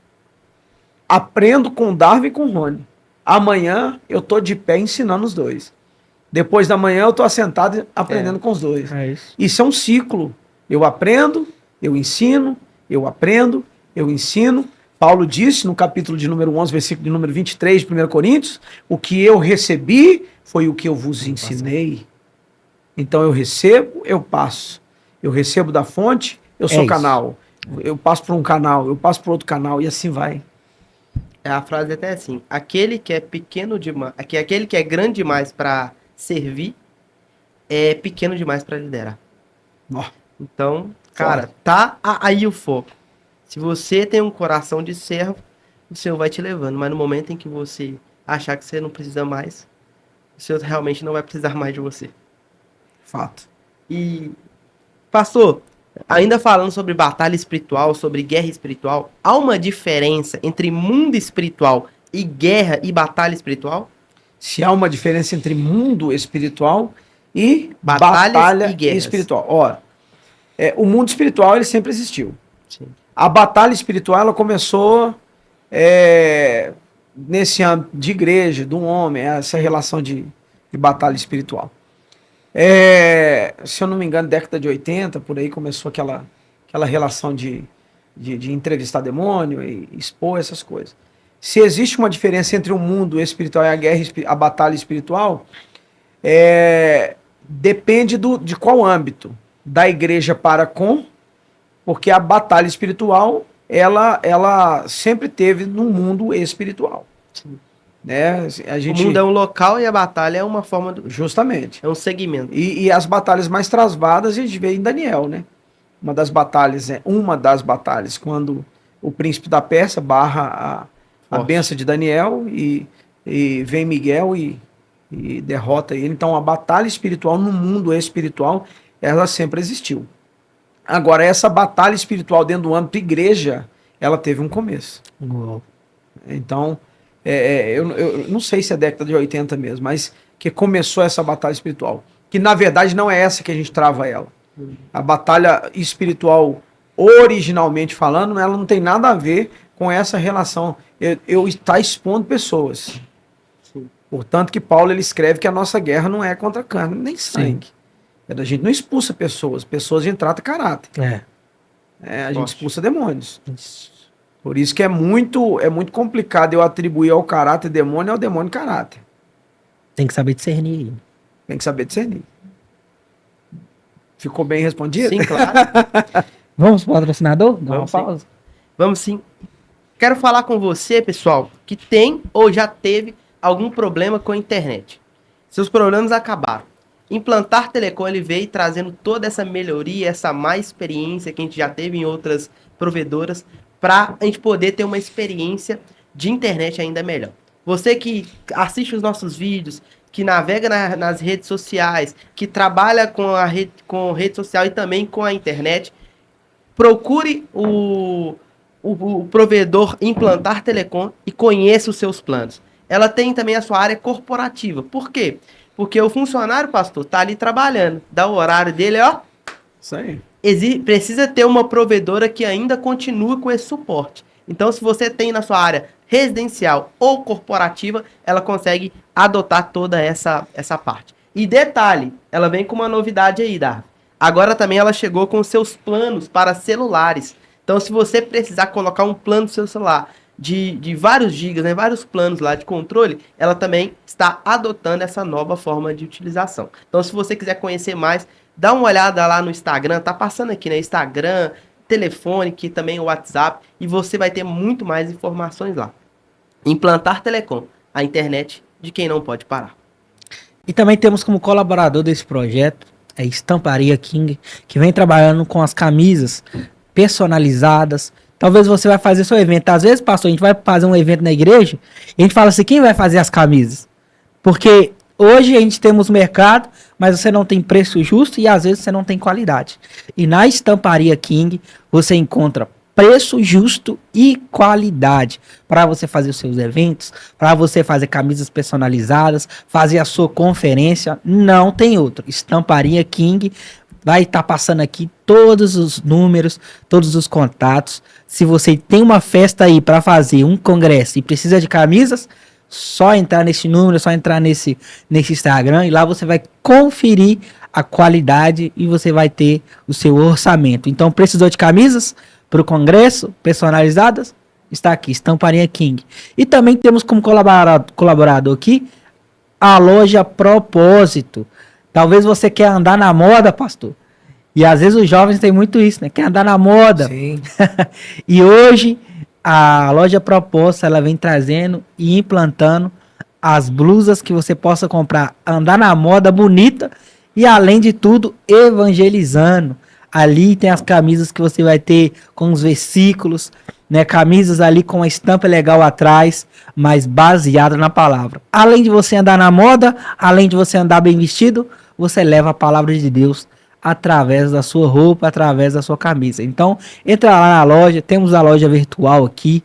Aprendo com o Darwin e com o Rony. Amanhã eu estou de pé ensinando os dois. Depois da manhã eu estou assentado aprendendo com os dois. Isso é um ciclo. Eu aprendo, eu ensino, eu aprendo, eu ensino. Paulo disse no capítulo de número 11, versículo de número 23 de 1 Coríntios, o que eu recebi foi o que eu vos ensinei. Então eu recebo, eu passo. Eu recebo da fonte, eu sou canal. Eu passo por um canal, eu passo por outro canal e assim vai. A frase é até assim, aquele que é pequeno demais, aquele que é grande demais para servir, é pequeno demais para liderar. Então, cara, tá aí o foco. Se você tem um coração de servo, o Senhor vai te levando. Mas no momento em que você achar que você não precisa mais, o Senhor realmente não vai precisar mais de você. Fato. E, pastor, ainda falando sobre batalha espiritual, sobre guerra espiritual, há uma diferença entre mundo espiritual e guerra e batalha espiritual? Se há uma diferença entre mundo espiritual e Batalhas batalha e guerras. espiritual. Ora, o mundo espiritual ele sempre existiu. Sim. A batalha espiritual ela começou nesse âmbito de igreja, do homem, essa relação de batalha espiritual. Se eu não me engano, década de 80, por aí começou aquela relação de entrevistar demônio e expor essas coisas. Se existe uma diferença entre o mundo espiritual e a guerra, a batalha espiritual, depende de qual âmbito. Da igreja para com, porque a batalha espiritual, ela sempre teve no mundo espiritual. Sim. Né? O mundo é um local e a batalha é uma forma Justamente. É um segmento. E as batalhas mais travadas a gente vê em Daniel, né? Uma das batalhas, quando o príncipe da Pérsia barra a bênção de Daniel e vem Miguel e derrota ele. Então a batalha espiritual no mundo espiritual, ela sempre existiu. Agora, essa batalha espiritual dentro do âmbito igreja, ela teve um começo. Uou. Então, eu não sei se é década de 80 mesmo, mas que começou essa batalha espiritual. Que na verdade não é essa que a gente trava ela. A batalha espiritual, originalmente falando, ela não tem nada a ver com essa relação. Eu estar expondo pessoas. Sim. Portanto, que Paulo ele escreve que a nossa guerra não é contra carne nem sangue. A gente não expulsa pessoas a gente trata caráter. A gente expulsa demônios. Por isso que é muito complicado eu atribuir ao caráter demônio ao demônio caráter. Tem que saber discernir. Tem que saber discernir. Ficou bem respondido? Sim, claro. Vamos pro patrocinador? Dá uma Vamos sim. pausa. Vamos sim. Quero falar com você, pessoal, que tem ou já teve algum problema com a internet. Seus problemas acabaram. Implantar Telecom, ele veio trazendo toda essa melhoria, essa má experiência que a gente já teve em outras provedoras, para a gente poder ter uma experiência de internet ainda melhor. Você que assiste os nossos vídeos, que navega nas redes sociais, que trabalha com rede social e também com a internet, procure o provedor Implantar Telecom e conheça os seus planos. Ela tem também a sua área corporativa. Por quê? Porque o funcionário, pastor, tá ali trabalhando, dá o horário dele, ó. Isso aí. Precisa ter uma provedora que ainda continue com esse suporte. Então, se você tem na sua área residencial ou corporativa, ela consegue adotar toda essa parte. E detalhe, ela vem com uma novidade aí, Darwin. Agora também ela chegou com os seus planos para celulares. Então, se você precisar colocar um plano no seu celular de vários gigas, né, vários planos lá de controle, ela também está adotando essa nova forma de utilização. Então, se você quiser conhecer mais, dá uma olhada lá no Instagram, tá passando aqui, né? Instagram, telefone, que também o WhatsApp, e você vai ter muito mais informações lá. Implantar Telecom, a internet de quem não pode parar. E também temos como colaborador desse projeto a Estamparia King, que vem trabalhando com as camisas personalizadas. Talvez você vai fazer seu evento. Às vezes, pastor, a gente vai fazer um evento na igreja e a gente fala assim, quem vai fazer as camisas? Porque hoje a gente temos mercado, mas você não tem preço justo e às vezes você não tem qualidade. E na Estamparia King você encontra preço justo e qualidade para você fazer os seus eventos, para você fazer camisas personalizadas, fazer a sua conferência. Não tem outro. Estamparia King vai estar passando aqui todos os números, todos os contatos. Se você tem uma festa aí para fazer um congresso e precisa de camisas, só entrar nesse número, só entrar nesse Instagram e lá você vai conferir a qualidade e você vai ter o seu orçamento. Então, precisou de camisas para o congresso, personalizadas? Está aqui, Estamparia King. E também temos como colaborador aqui a loja Propósito. Talvez você quer andar na moda, pastor. E às vezes os jovens têm muito isso, né? Quer andar na moda. Sim. E hoje a loja Propósito, ela vem trazendo e implantando as blusas que você possa comprar, andar na moda bonita e além de tudo evangelizando. Ali tem as camisas que você vai ter com os versículos, né? Camisas ali com a estampa legal atrás, mas baseada na palavra. Além de você andar na moda, além de você andar bem vestido, você leva a palavra de Deus através da sua roupa, através da sua camisa. Então, entra lá na loja, temos a loja virtual aqui,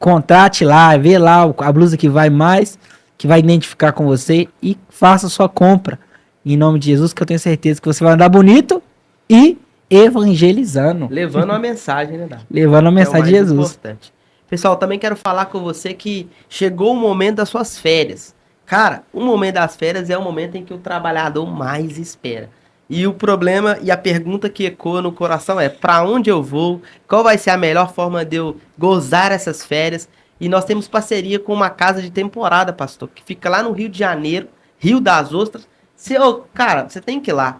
contrate lá, vê lá a blusa que vai mais, que vai identificar com você e faça sua compra. Em nome de Jesus, que eu tenho certeza que você vai andar bonito e evangelizando. Levando uma mensagem, né, Dá? Levando a É o mensagem mais de Jesus. importante. Pessoal, também quero falar com você que chegou o momento das suas férias. Cara, o momento das férias é o momento em que o trabalhador mais espera. E o problema e a pergunta que ecoa no coração é: para onde eu vou? Qual vai ser a melhor forma de eu gozar essas férias? E nós temos parceria com uma casa de temporada, pastor, que fica lá no Rio de Janeiro, Rio das Ostras. Cara, você tem que ir lá.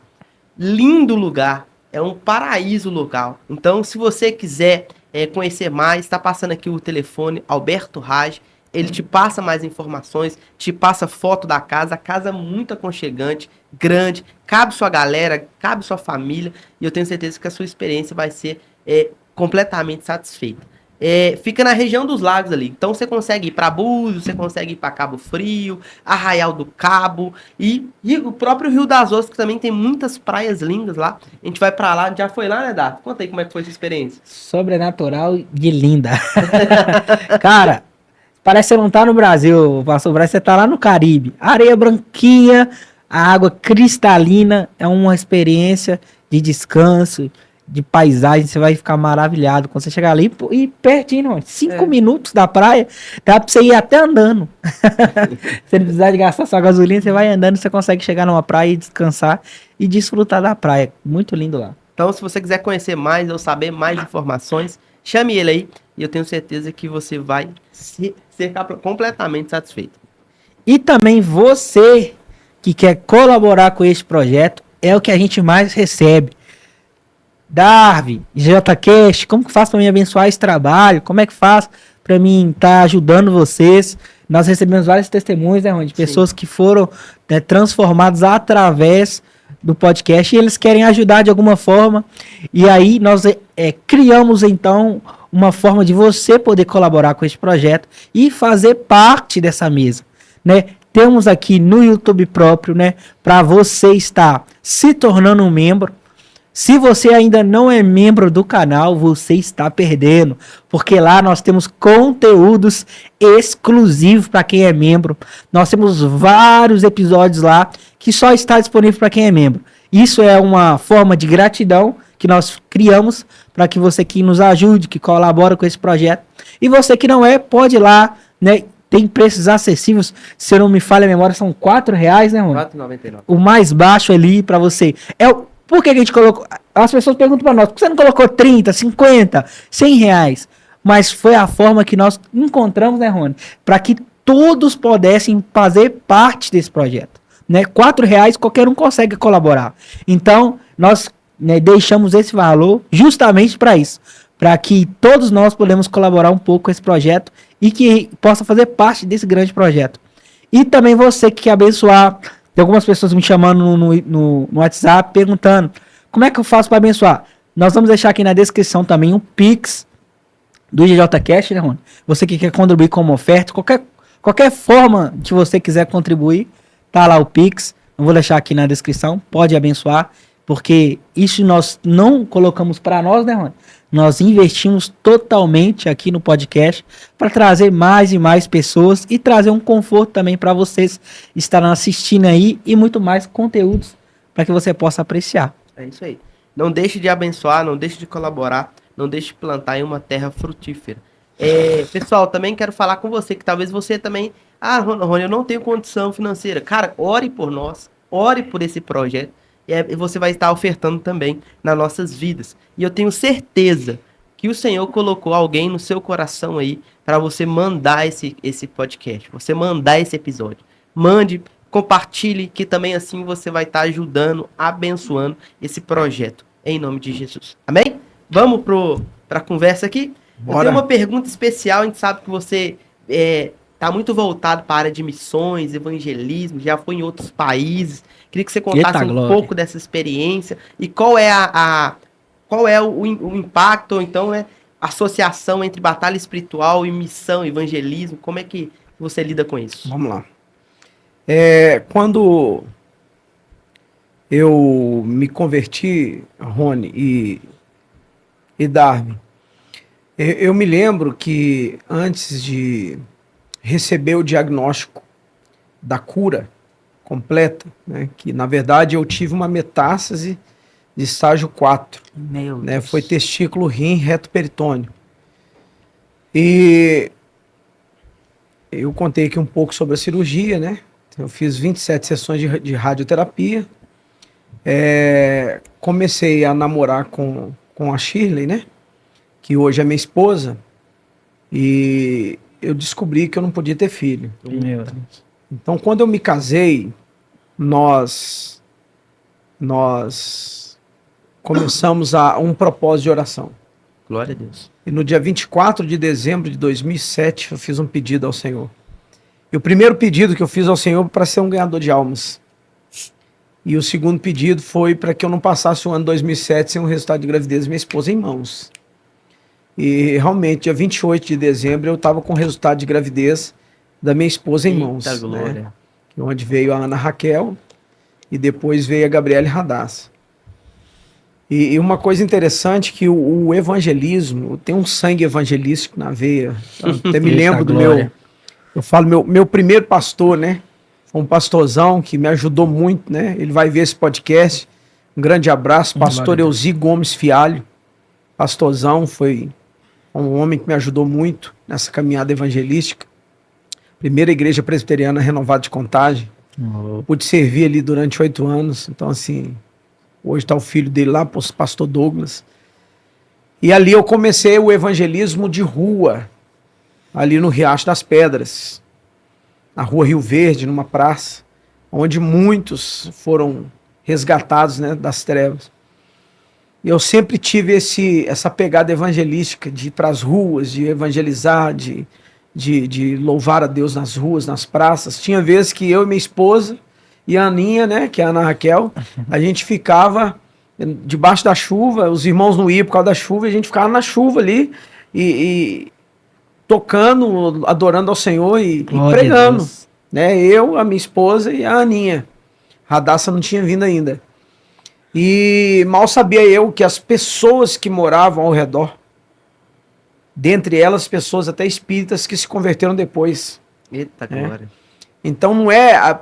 Lindo lugar. É um paraíso local. Então, se você quiser conhecer mais, está passando aqui o telefone, Alberto Raj. Ele te passa mais informações, te passa foto da casa. A casa é muito aconchegante, grande, cabe sua galera, cabe sua família. E eu tenho certeza que a sua experiência vai ser completamente satisfeita. Fica na região dos lagos ali. Então você consegue ir para Búzios, você consegue ir para Cabo Frio, Arraial do Cabo e o próprio Rio das Ostras, que também tem muitas praias lindas lá. A gente vai para lá, já foi lá, né, Dá? Conta aí como é que foi essa experiência. Sobrenatural e linda. Cara, parece que você não tá no Brasil, pastor. Parece que você tá lá no Caribe. Areia branquinha, a água cristalina. É uma experiência de descanso, de paisagem. Você vai ficar maravilhado quando você chegar ali e pertinho, mano. 5 minutos da praia, dá pra você ir até andando. Você não precisar de gastar sua gasolina, você vai andando, você consegue chegar numa praia e descansar e desfrutar da praia. Muito lindo lá. Então, se você quiser conhecer mais ou saber mais informações, chame ele aí e eu tenho certeza que você vai ser completamente satisfeito. E também você que quer colaborar com este projeto, é o que a gente mais recebe. Darby, JCast, como que faz para mim abençoar esse trabalho? Como é que faz para mim estar ajudando vocês? Nós recebemos vários testemunhos, né, Rony, de pessoas que foram transformadas através do podcast e eles querem ajudar de alguma forma. E aí nós criamos então uma forma de você poder colaborar com esse projeto e fazer parte dessa mesa, né? Temos aqui no YouTube próprio, né, para você estar se tornando um membro. Se você ainda não é membro do canal, você está perdendo, porque lá nós temos conteúdos exclusivos para quem é membro. Nós temos vários episódios lá que só está disponível para quem é membro. Isso é uma forma de gratidão que nós criamos para que você que nos ajude, que colabora com esse projeto. E você que não é, pode ir lá, né? Tem preços acessíveis, se eu não me falha a memória, são R$4, né, Rony? R$4,99. O mais baixo ali para você. Por que a gente colocou? As pessoas perguntam para nós, por que você não colocou 30, 50, R$100? Mas foi a forma que nós encontramos, né, Rony? Para que todos pudessem fazer parte desse projeto. Né? R$4 qualquer um consegue colaborar. Então, nós deixamos esse valor justamente para isso. Para que todos nós podemos colaborar um pouco com esse projeto e que possa fazer parte desse grande projeto. E também você que quer abençoar. Tem algumas pessoas me chamando no WhatsApp, perguntando como é que eu faço para abençoar. Nós vamos deixar aqui na descrição também um Pix do GJCast, né, Rony? Você que quer contribuir com uma oferta, qualquer forma que você quiser contribuir, tá lá o Pix. Eu vou deixar aqui na descrição, pode abençoar, porque isso nós não colocamos para nós, né, Rony? Nós investimos totalmente aqui no podcast para trazer mais e mais pessoas e trazer um conforto também para vocês estarem assistindo aí e muito mais conteúdos para que você possa apreciar. É isso aí. Não deixe de abençoar, não deixe de colaborar, não deixe de plantar em uma terra frutífera. Pessoal, também quero falar com você que talvez você também... Ah, Rony, eu não tenho condição financeira. Cara, ore por nós, ore por esse projeto. E você vai estar ofertando também nas nossas vidas. E eu tenho certeza que o Senhor colocou alguém no seu coração aí para você mandar esse podcast, você mandar esse episódio. Mande, compartilhe, que também assim você vai estar ajudando, abençoando esse projeto, em nome de Jesus. Amém? Vamos para a conversa aqui? Bora. Eu tenho uma pergunta especial, a gente sabe que você está muito voltado para a área de missões, evangelismo, já foi em outros países. Queria que você contasse pouco dessa experiência e qual é o impacto, ou então, né, associação entre batalha espiritual e missão, evangelismo. Como é que você lida com isso? Vamos lá. Quando eu me converti, Rony e Darby, Eu me lembro que antes de receber o diagnóstico da cura completa, né, que na verdade eu tive uma metástase de estágio 4, Meu né, Deus. foi testículo, rim, reto peritônio. E eu contei aqui um pouco sobre a cirurgia, né? Eu fiz 27 sessões de radioterapia. Comecei a namorar com a Shirley, né? Que hoje é minha esposa. E eu descobri que eu não podia ter filho. Meu Deus. Então, quando eu me casei, nós começamos um propósito de oração. Glória a Deus. E no dia 24 de dezembro de 2007, eu fiz um pedido ao Senhor. E o primeiro pedido que eu fiz ao Senhor para ser um ganhador de almas. E o segundo pedido foi para que eu não passasse o ano 2007 sem um resultado de gravidez da minha esposa em mãos. E realmente, dia 28 de dezembro, eu estava com o resultado de gravidez da minha esposa em mãos. Eita glória. Né? Onde veio a Ana Raquel e depois veio a Gabriele Radassa. E uma coisa interessante que o evangelismo, tem um sangue evangelístico na veia. Eu até me lembro do meu... Eu falo, meu primeiro pastor, né? Foi um pastorzão que me ajudou muito, né? Ele vai ver esse podcast. Um grande abraço, pastor Elzi Gomes Fialho. Pastorzão, foi um homem que me ajudou muito nessa caminhada evangelística. Primeira igreja presbiteriana renovada de Contagem. Pude servir ali durante 8 anos. Então, assim... Hoje está o filho dele lá, pastor Douglas. E ali eu comecei o evangelismo de rua, ali no Riacho das Pedras, na rua Rio Verde, numa praça, onde muitos foram resgatados, né, das trevas. E eu sempre tive essa pegada evangelística de ir para as ruas, de evangelizar, de louvar a Deus nas ruas, nas praças. Tinha vezes que eu e minha esposa e a Aninha, né, que é a Ana Raquel, a gente ficava debaixo da chuva, os irmãos não iam por causa da chuva, e a gente ficava na chuva ali e tocando, adorando ao Senhor e pregando. Né, eu, a minha esposa e a Aninha. Radassa não tinha vindo ainda. E mal sabia eu que as pessoas que moravam ao redor, dentre elas pessoas até espíritas que se converteram depois. Eita glória. Então não é...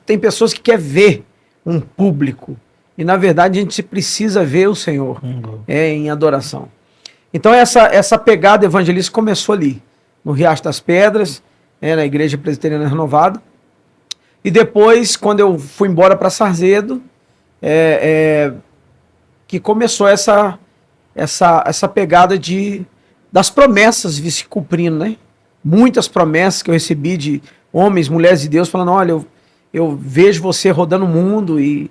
Tem pessoas que querem ver um público. E na verdade a gente precisa ver o Senhor em adoração. Então essa pegada evangelista começou ali, no Riacho das Pedras, na Igreja Presbiteriana Renovada. E depois, quando eu fui embora para Sarzedo, que começou essa pegada das promessas se cumprindo, né? Muitas promessas que eu recebi de homens, mulheres de Deus, falando, olha, eu vejo você rodando o mundo e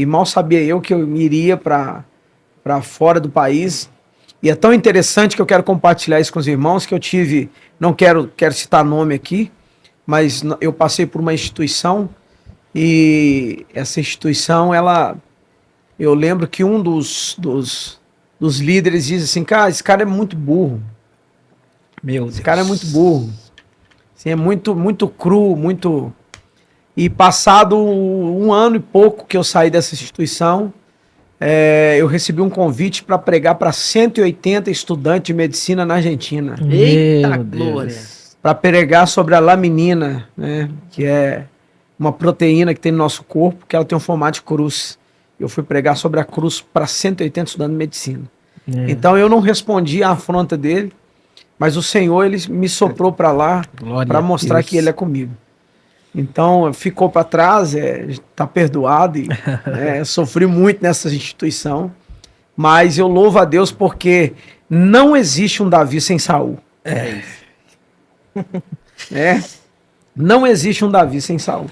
mal sabia eu que eu iria para fora do país. E é tão interessante que eu quero compartilhar isso com os irmãos, que eu tive, não quero citar nome aqui, mas eu passei por uma instituição e essa instituição, eu lembro que um dos líderes diz assim, cara, esse cara é muito burro. Esse cara é muito burro. Assim, é muito, muito cru, muito... E passado 1 ano e pouco que eu saí dessa instituição, eu recebi um convite para pregar para 180 estudantes de medicina na Argentina. Eita glória! Para pregar sobre a laminina, né, que é uma proteína que tem no nosso corpo, que ela tem um formato de cruz. Eu fui pregar sobre a cruz para 180 estudantes de medicina. Então eu não respondi à afronta dele, mas o Senhor, ele me soprou para lá para mostrar que ele é comigo. Então, ficou para trás, está perdoado, e sofri muito nessa instituição, mas eu louvo a Deus porque não existe um Davi sem Saul. Não existe um Davi sem Saul.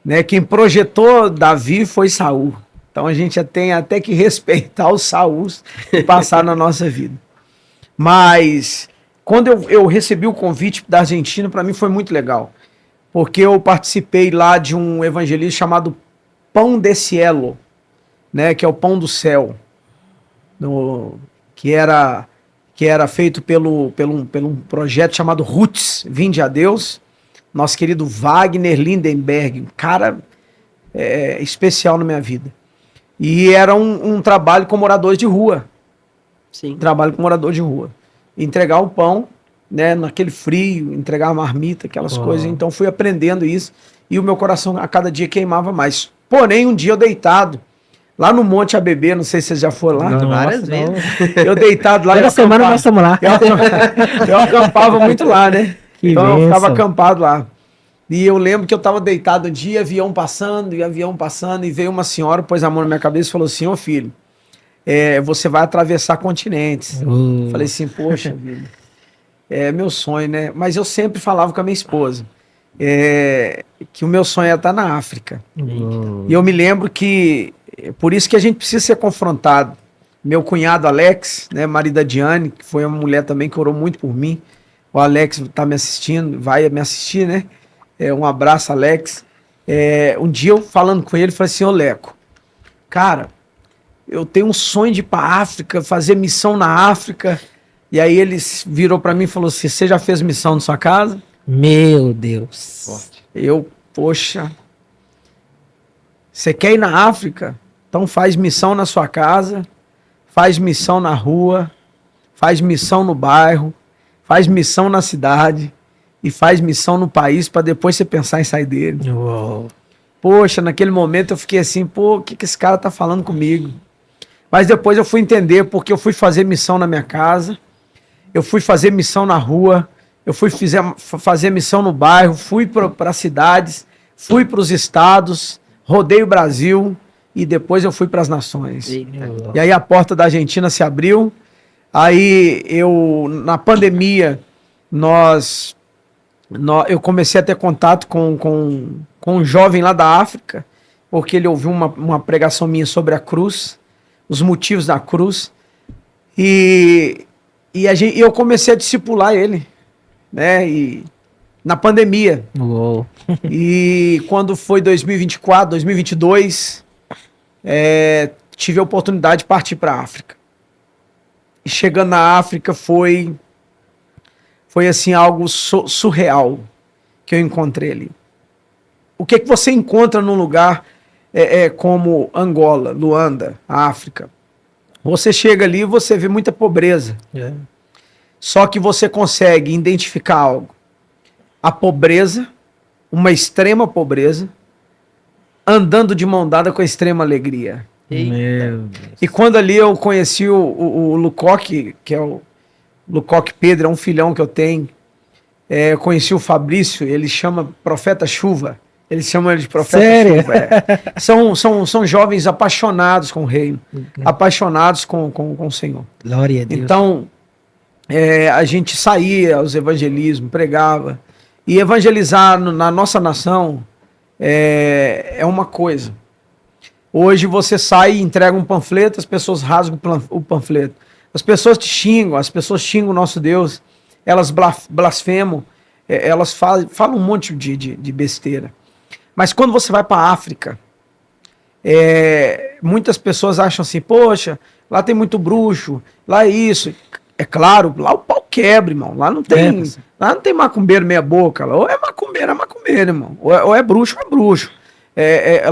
Né? Quem projetou Davi foi Saul. Então a gente tem até que respeitar os Sauls que passaram na nossa vida. Mas quando eu recebi o convite da Argentina, para mim foi muito legal. Porque eu participei lá de um evangelista chamado Pão de Cielo, né, que é o Pão do Céu, que era feito pelo um projeto chamado Roots, Vinde a Deus, nosso querido Wagner Lindenberg, um cara especial na minha vida. E era um trabalho com moradores de rua. Sim. Trabalho com morador de rua. entregar o pão, né, naquele frio, entregar a marmita, aquelas coisas. Então fui aprendendo isso e o meu coração a cada dia queimava mais. Porém, um dia eu deitado lá no Monte ABB, não sei se vocês já foram lá. Nossa, várias vezes. Eu deitado lá. Toda semana nós estamos lá. Eu acampava muito lá, né? Que então eu ficava bênção. acampado lá. E eu lembro que eu estava deitado um dia, avião passando, e veio uma senhora, pôs a mão na minha cabeça e falou assim, ô filho, você vai atravessar continentes. Falei assim, poxa vida, é meu sonho, né? Mas eu sempre falava com a minha esposa que o meu sonho é estar na África. E eu me lembro que, por isso que a gente precisa ser confrontado. Meu cunhado Alex, né, marido da Diane, que foi uma mulher também que orou muito por mim. O Alex está me assistindo, vai me assistir, né? Um abraço, Alex. Um dia eu falando com ele, falei assim, ô Leco, cara, eu tenho um sonho de ir para África, fazer missão na África. E aí ele virou para mim e falou assim, você já fez missão na sua casa? Meu Deus. Eu, poxa, você quer ir na África? Então faz missão na sua casa, faz missão na rua, faz missão no bairro, faz missão na cidade e faz missão no país para depois você pensar em sair dele. Uou. Poxa, naquele momento eu fiquei assim, pô, o que esse cara tá falando comigo? Mas depois eu fui entender porque eu fui fazer missão na minha casa, eu fui fazer missão na rua, eu fui fazer missão no bairro, fui para cidades, fui para os estados, rodei o Brasil e depois eu fui para as nações. E aí a porta da Argentina se abriu, aí na pandemia, eu comecei a ter contato com um jovem lá da África, porque ele ouviu uma pregação minha sobre a cruz, os motivos da cruz, e eu comecei a discipular ele, né? E na pandemia. Uou. E quando foi 2024, 2022, tive a oportunidade de partir para a África. E chegando na África foi assim algo surreal que eu encontrei ali. O que você encontra num lugar como Angola, Luanda, África? Você chega ali e você vê muita pobreza. Só que você consegue identificar algo. A pobreza, uma extrema pobreza, andando de mão dada com a extrema alegria. Meu Deus. E quando ali eu conheci o Lucoque, que é o Lucoque Pedro, é um filhão que eu tenho. Eu conheci o Fabrício, ele chama Profeta Chuva. Eles chamam ele de Profeta Sério? Chuva. São jovens apaixonados com o reino, apaixonados com o Senhor. Glória a Deus. Então, a gente saía aos evangelismos, pregava. E evangelizar na nossa nação é uma coisa. Hoje você sai e entrega um panfleto, as pessoas rasgam o panfleto. As pessoas te xingam, as pessoas xingam o nosso Deus, elas blasfemam, elas falam um monte de besteira. Mas quando você vai para a África, muitas pessoas acham assim, poxa, lá tem muito bruxo, lá é isso. É claro, lá o pau quebra, irmão. Lá não tem macumbeiro meia boca. Lá. Ou é macumbeiro, irmão. Ou é bruxo,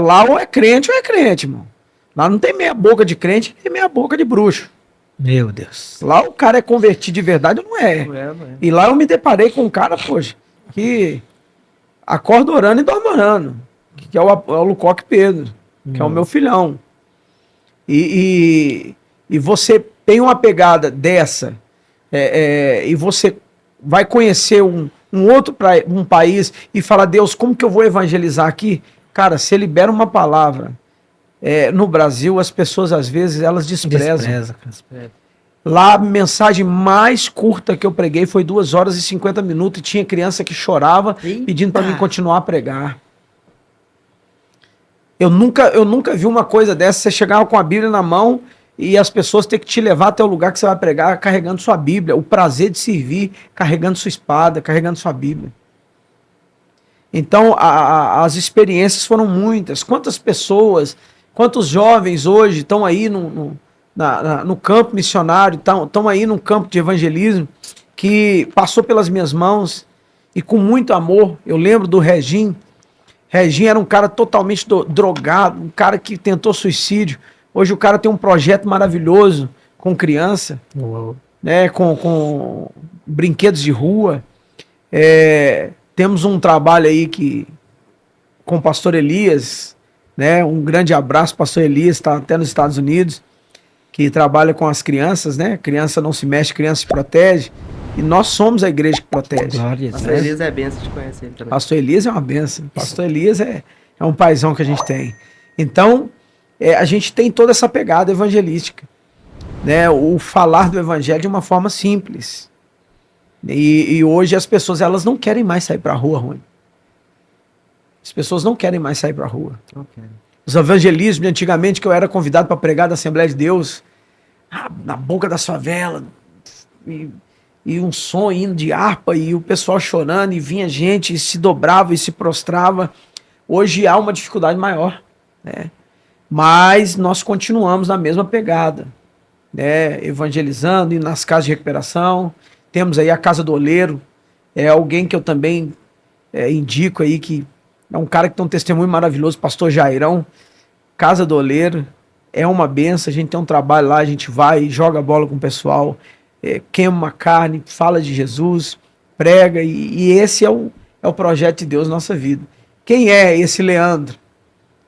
lá ou é crente, irmão. Lá não tem meia boca de crente, tem meia boca de bruxo. Meu Deus. Lá o cara é convertido de verdade, não é. E lá eu me deparei com um cara, poxa, que acorda orando e dorme orando. Que é o Lucoque Pedro, que é o meu filhão. E você tem uma pegada dessa, e você vai conhecer um país e fala, Deus, como que eu vou evangelizar aqui? Cara, você libera uma palavra. No Brasil, as pessoas, às vezes, elas desprezam. Lá, a mensagem mais curta que eu preguei foi 2 horas e 50 minutos e tinha criança que chorava pedindo para mim continuar a pregar. Eu nunca vi uma coisa dessa. Você chegava com a Bíblia na mão e as pessoas têm que te levar até o lugar que você vai pregar carregando sua Bíblia. O prazer de servir, carregando sua espada, carregando sua Bíblia. Então, as experiências foram muitas. Quantas pessoas, quantos jovens hoje estão aí no campo missionário, estão aí no campo de evangelismo, que passou pelas minhas mãos e com muito amor. Eu lembro do Regim. Regim era um cara totalmente drogado, um cara que tentou suicídio. Hoje o cara tem um projeto maravilhoso com criança. Uou. né, com brinquedos de rua. Temos um trabalho aí com o pastor Elias, né, um grande abraço, pastor Elias, está até nos Estados Unidos, que trabalha com as crianças, né? Criança não se mexe, criança se protege. E nós somos a igreja que protege. Glória. Pastor Elias é benção de conhecer ele também. Pastor Elias é uma benção. Pastor Elias é um paizão que a gente tem. Então, a gente tem toda essa pegada evangelística, né? O falar do evangelho de uma forma simples. E hoje as pessoas, elas não querem mais sair para a rua, Rony. As pessoas não querem mais sair para a rua. Okay. Os evangelismos de antigamente, que eu era convidado para pregar da Assembleia de Deus, na boca da favela, e um som indo de harpa, e o pessoal chorando, e vinha gente, e se dobrava e se prostrava. Hoje há uma dificuldade maior, né? Mas nós continuamos na mesma pegada, né? Evangelizando, e nas casas de recuperação. Temos aí a Casa do Oleiro, alguém que eu também indico aí, que é um cara que tem um testemunho maravilhoso, pastor Jairão. Casa do Oleiro é uma benção, a gente tem um trabalho lá, a gente vai, joga bola com o pessoal, queima uma carne, fala de Jesus, prega, e esse é o projeto de Deus na nossa vida. Quem é esse Leandro?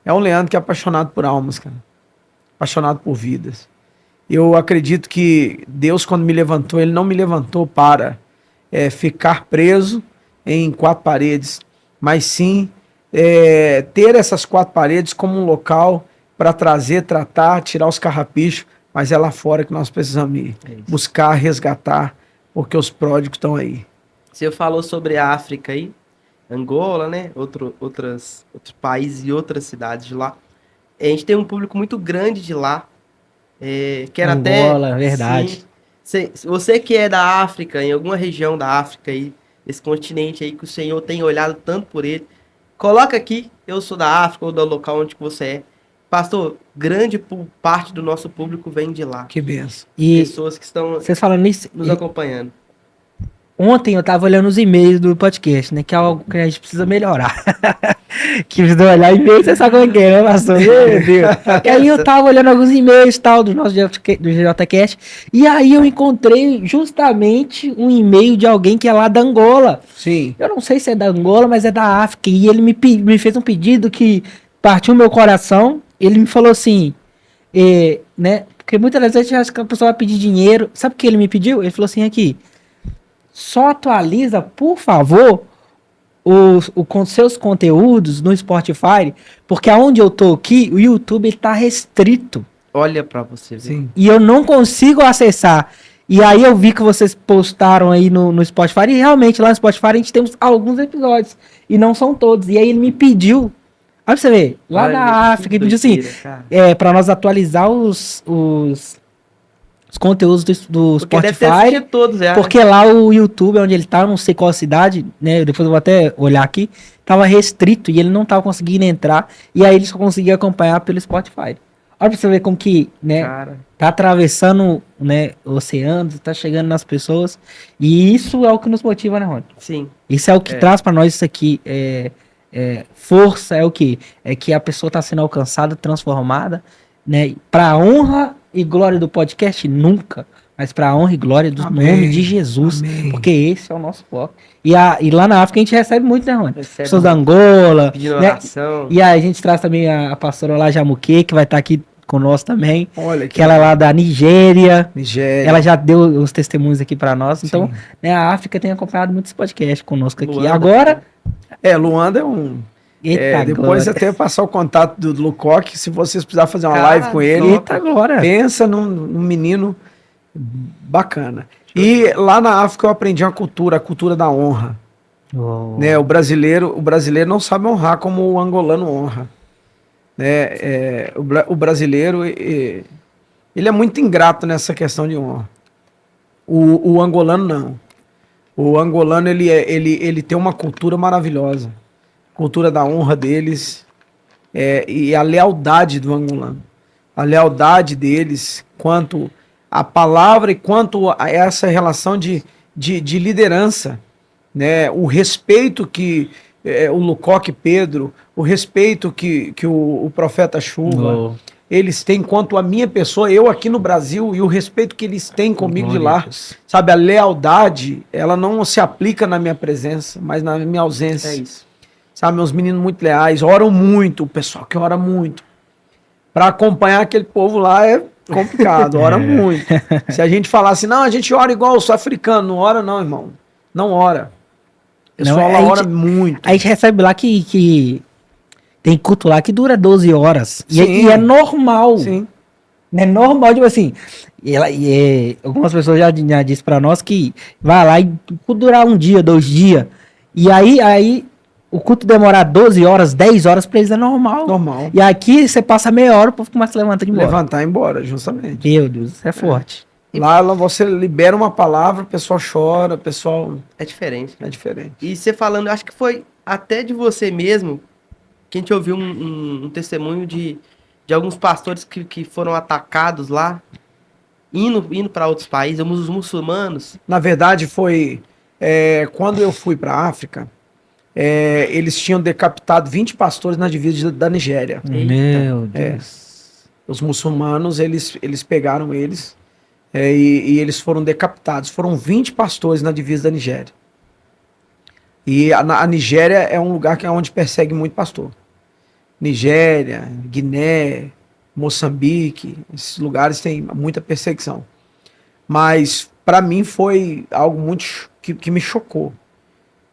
É um Leandro que é apaixonado por almas, cara. Apaixonado por vidas. Eu acredito que Deus, quando me levantou, Ele não me levantou para ficar preso em 4 paredes, mas sim ter essas 4 paredes como um local para trazer, tratar, tirar os carrapichos, mas é lá fora que nós precisamos ir, buscar, resgatar, porque os pródigos estão aí. Você falou sobre a África aí, Angola, né? Outros países e outras cidades de lá. A gente tem um público muito grande de lá. Quero Angola, até, verdade. Sim, você que é da África, em alguma região da África aí, esse continente aí que o Senhor tem olhado tanto por ele, coloca aqui, eu sou da África ou do local onde você é. Pastor, grande parte do nosso público vem de lá. Que benção. E pessoas que estão vocês falando isso, nos acompanhando. ontem eu tava olhando os e-mails do podcast, né? Que é algo que a gente precisa melhorar. Que precisa olhar e-mail, você sabe como é que é, né, pastor? Meu Deus. E aí eu tava olhando alguns e-mails tal do nosso do JCast, e aí eu encontrei justamente um e-mail de alguém que é lá da Angola. Sim. Eu não sei se é da Angola, mas é da África. E ele me fez um pedido que partiu meu coração. Ele me falou assim, né? Porque muitas vezes a gente acha que a pessoa vai pedir dinheiro. Sabe o que ele me pediu? Ele falou assim aqui: só atualiza, por favor, com seus conteúdos no Spotify, porque aonde eu tô aqui, o YouTube tá restrito. Olha pra você ver. Sim. E eu não consigo acessar. E aí eu vi que vocês postaram aí no Spotify, e realmente lá no Spotify a gente tem alguns episódios, e não são todos. E aí ele me pediu, olha pra você ver, lá Olha, da África, ele pediu assim, doideira, pra nós atualizar os conteúdos do porque deve ter Spotify, assistido todos, porque lá o YouTube, onde ele tá, eu não sei qual cidade, né, depois eu vou até olhar aqui, tava restrito, e ele não tava conseguindo entrar, e aí ele só conseguia acompanhar pelo Spotify. Olha pra você ver como que, né, Cara, tá atravessando, né, oceanos, tá chegando nas pessoas, e isso é o que nos motiva, né, Rony? sim. Isso é o que traz pra nós isso aqui, força, é o que? É que a pessoa tá sendo alcançada, transformada, né, pra honra e glória do podcast, nunca, mas pra honra e glória do Amém. nome de Jesus, Amém. porque esse é o nosso foco. E lá na África a gente recebe muito, né, Rony? Recebe Pessoas da Angola, Pedindo né, oração. e aí a gente traz também a pastora lá, Jamuque, que vai estar aqui conosco também, Olha que ela é lá da Nigéria. Nigéria. Ela já deu os testemunhos aqui pra nós. Então, Sim. né, a África tem acompanhado muitos podcasts conosco aqui. Luanda. Agora, Luanda é um... eita depois glória. até passar o contato do Lucoque, se vocês precisarem fazer uma Cara, live com ele, Eita glória. pensa num menino bacana. E lá na África eu aprendi a cultura da honra. Oh. Né? O brasileiro não sabe honrar como o angolano honra. Né? O brasileiro ele é muito ingrato nessa questão de honra. O angolano não. O angolano ele tem uma cultura maravilhosa. Cultura da honra deles e a lealdade do angolano. A lealdade deles quanto à palavra e quanto a essa relação de liderança. Né? O respeito que o Lucoque Pedro, o respeito que o profeta Chuva, Oh. eles têm quanto a minha pessoa, eu aqui no Brasil, e o respeito que eles têm comigo de Glória a lá. Deus. Sabe, a lealdade, ela não se aplica na minha presença, mas na minha ausência. É isso. Sabe, meus meninos muito leais, oram muito, o pessoal que ora muito. Para acompanhar aquele povo lá é complicado, ora muito. Se a gente falar assim, não, a gente ora igual os africanos, não ora não, irmão. Não ora. O pessoal Não, lá a ora gente- muito. A gente recebe lá que tem culto lá que dura 12 horas. Sim. E é normal. Sim. É normal, tipo assim. Algumas pessoas já disseram pra nós que vai lá e o culto durar um dia, 2 dias. E aí o culto demorar 12 horas, 10 horas pra eles é normal. Normal. E aqui você passa meia hora, o povo começa a levantar de embora. Levantar e ir embora, justamente. Meu Deus, isso é forte. Lá você libera uma palavra, o pessoal chora, o pessoal... É diferente. É diferente. E você falando, acho que foi até de você mesmo que a gente ouviu um testemunho de alguns pastores que foram atacados lá, indo para outros países, os muçulmanos. Na verdade, foi... quando eu fui para a África, eles tinham decapitado 20 pastores na divisa da Nigéria. Meu É. Deus. Os muçulmanos, eles pegaram eles e eles foram decapitados. Foram 20 pastores na divisa da Nigéria. E a Nigéria é um lugar que é onde persegue muito pastor. Nigéria, Guiné, Moçambique, esses lugares têm muita perseguição. Mas para mim foi algo muito que me chocou.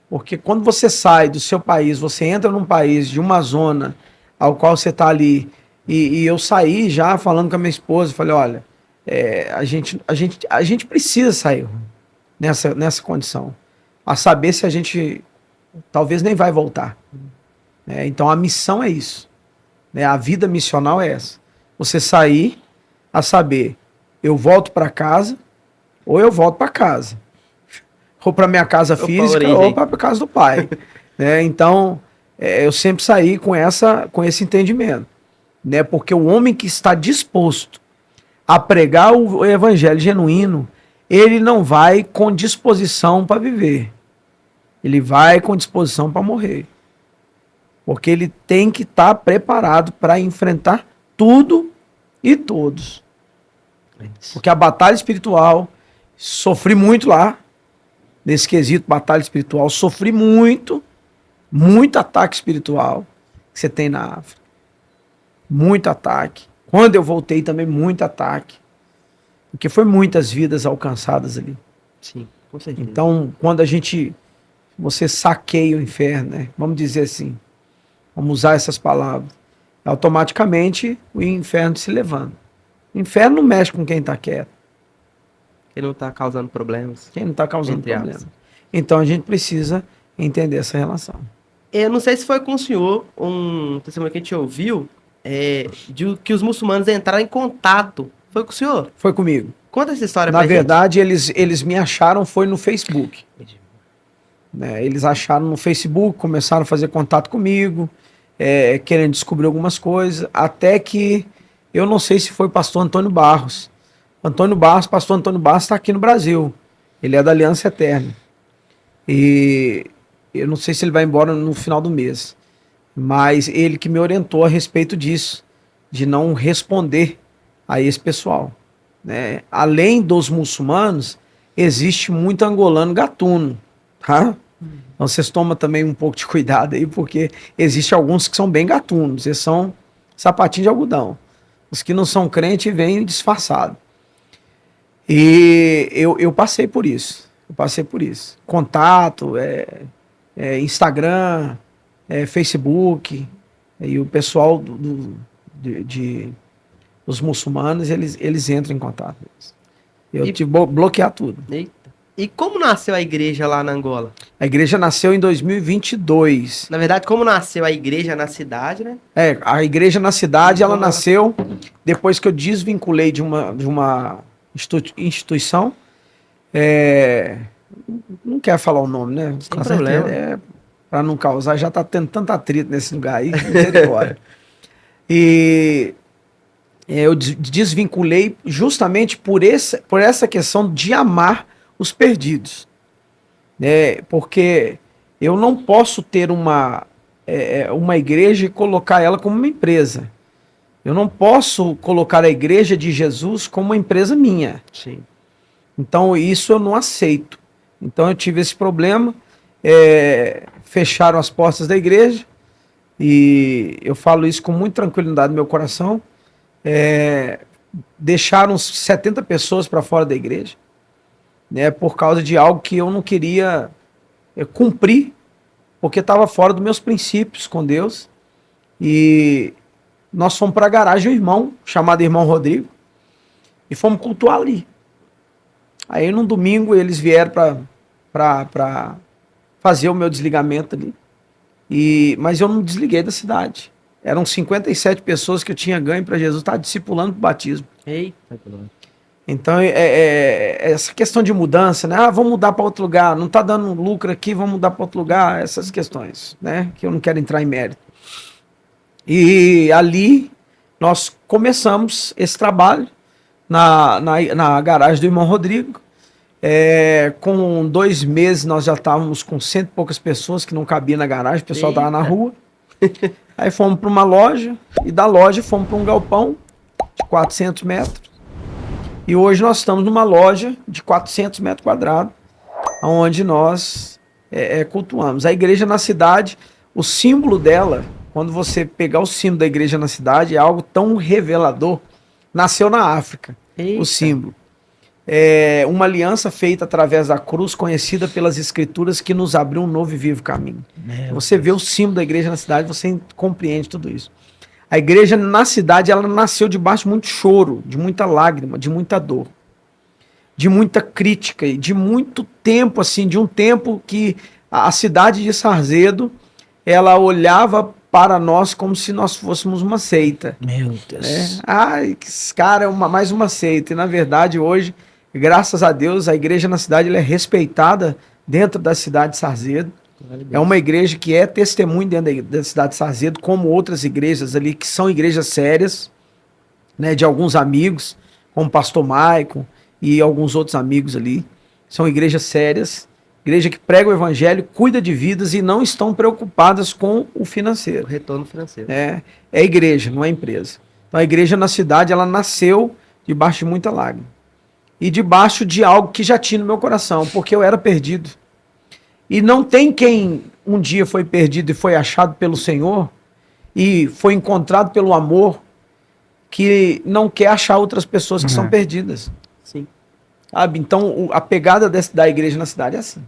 Porque quando você sai do seu país, você entra num país de uma zona ao qual você está ali, e eu saí já falando com a minha esposa, falei, olha, a gente precisa sair nessa condição, a saber se a gente talvez nem vai voltar. Então a missão é isso, a vida missional é essa, você sair a saber, eu volto para casa ou eu volto para casa, ou para minha casa física ou para a casa do pai. Então eu sempre saí com esse entendimento, porque o homem que está disposto a pregar o evangelho genuíno, ele não vai com disposição para viver, ele vai com disposição para morrer, porque ele tem que estar preparado para enfrentar tudo e todos, porque a batalha espiritual, sofri muito lá, nesse quesito batalha espiritual, sofri muito ataque espiritual que você tem na África, muito ataque. Quando eu voltei também, muito ataque, porque foi muitas vidas alcançadas ali. Sim, com certeza. Então, quando você saqueia o inferno, vamos dizer assim, vamos usar essas palavras, automaticamente o inferno se levanta. O inferno não mexe com quem está quieto. Quem não está causando problemas. Quem não está causando Entre problema. aspas. Então a gente precisa entender essa relação. Eu não sei se foi com o senhor um testemunho que a gente ouviu de que os muçulmanos entraram em contato. Foi com o senhor? Foi comigo. Conta essa história Na pra verdade, eles me acharam foi no Facebook. Eles acharam no Facebook, começaram a fazer contato comigo, querendo descobrir algumas coisas, até que eu não sei se foi o pastor Antônio Barros. Pastor Antônio Barros está aqui no Brasil. Ele é da Aliança Eterna. E eu não sei se ele vai embora no final do mês. Mas ele que me orientou a respeito disso, de não responder a esse pessoal. Além dos muçulmanos, existe muito angolano gatuno. Tá? Então vocês tomam também um pouco de cuidado aí, porque existe alguns que são bem gatunos. Eles são sapatinho de algodão. Os que não são crentes vêm disfarçados. E eu passei por isso. Contato, Instagram, Facebook, e o pessoal dos muçulmanos, eles entram em contato. Eu tive que bloquear tudo. Eita. E como nasceu a igreja lá na Angola? A igreja nasceu em 2022. Na verdade, como nasceu a igreja na cidade, né? A igreja na cidade, ela nasceu depois que eu desvinculei de uma instituição. Não quero falar o nome, né? Sem problema. Para não causar, já está tendo tanta atrito nesse lugar aí, misericórdia. E eu desvinculei justamente por essa questão de amar os perdidos. Porque eu não posso ter uma igreja e colocar ela como uma empresa. Eu não posso colocar a igreja de Jesus como uma empresa minha. Sim. Então, isso eu não aceito. Então, eu tive esse problema, fecharam as portas da igreja, e eu falo isso com muita tranquilidade no meu coração. Deixaram 70 pessoas para fora da igreja, né, por causa de algo que eu não queria cumprir, porque estava fora dos meus princípios com Deus. E nós fomos para a garagem um irmão, chamado Irmão Rodrigo, e fomos cultuar ali. Aí no domingo eles vieram para fazer o meu desligamento ali. Mas eu não desliguei da cidade. Eram 57 pessoas que eu tinha ganho para Jesus estar discipulando para o batismo. Eita, Então, essa questão de mudança, né? Vamos mudar para outro lugar, não está dando lucro aqui, vamos mudar para outro lugar, essas questões, né? Que eu não quero entrar em mérito. E ali nós começamos esse trabalho na garagem do irmão Rodrigo. Com 2 meses nós já estávamos com 100 e poucas pessoas que não cabia na garagem, o pessoal estava na rua. Aí fomos para uma loja, e da loja fomos para um galpão de 400 metros. E hoje nós estamos numa loja de 400 metros quadrados, onde nós cultuamos. A igreja na cidade, o símbolo dela, quando você pegar o símbolo da igreja na cidade, é algo tão revelador. Nasceu na África, o símbolo. Uma aliança feita através da cruz, conhecida pelas escrituras, que nos abriu um novo e vivo caminho. Você vê o símbolo da igreja na cidade, você compreende tudo isso. A igreja na cidade, ela nasceu debaixo de muito choro, de muita lágrima, de muita dor, de muita crítica e de muito tempo, assim, de um tempo que a cidade de Sarzedo, ela olhava para nós como se nós fôssemos uma seita. Meu Deus. Esse cara é mais uma seita. E na verdade hoje, graças a Deus, a igreja na cidade ela é respeitada dentro da cidade de Sarzedo. É uma igreja que é testemunho dentro da cidade de Sarzedo, como outras igrejas ali, que são igrejas sérias, né, de alguns amigos, como o pastor Maicon e alguns outros amigos ali. São igrejas sérias, igreja que prega o evangelho, cuida de vidas e não estão preocupadas com o financeiro. O retorno financeiro. É igreja, não é empresa. Então a igreja na cidade, ela nasceu debaixo de muita lágrima. E debaixo de algo que já tinha no meu coração, porque eu era perdido. E não tem quem um dia foi perdido e foi achado pelo Senhor e foi encontrado pelo amor que não quer achar outras pessoas que são perdidas. Sim. Sabe? Então a pegada da igreja na cidade é assim.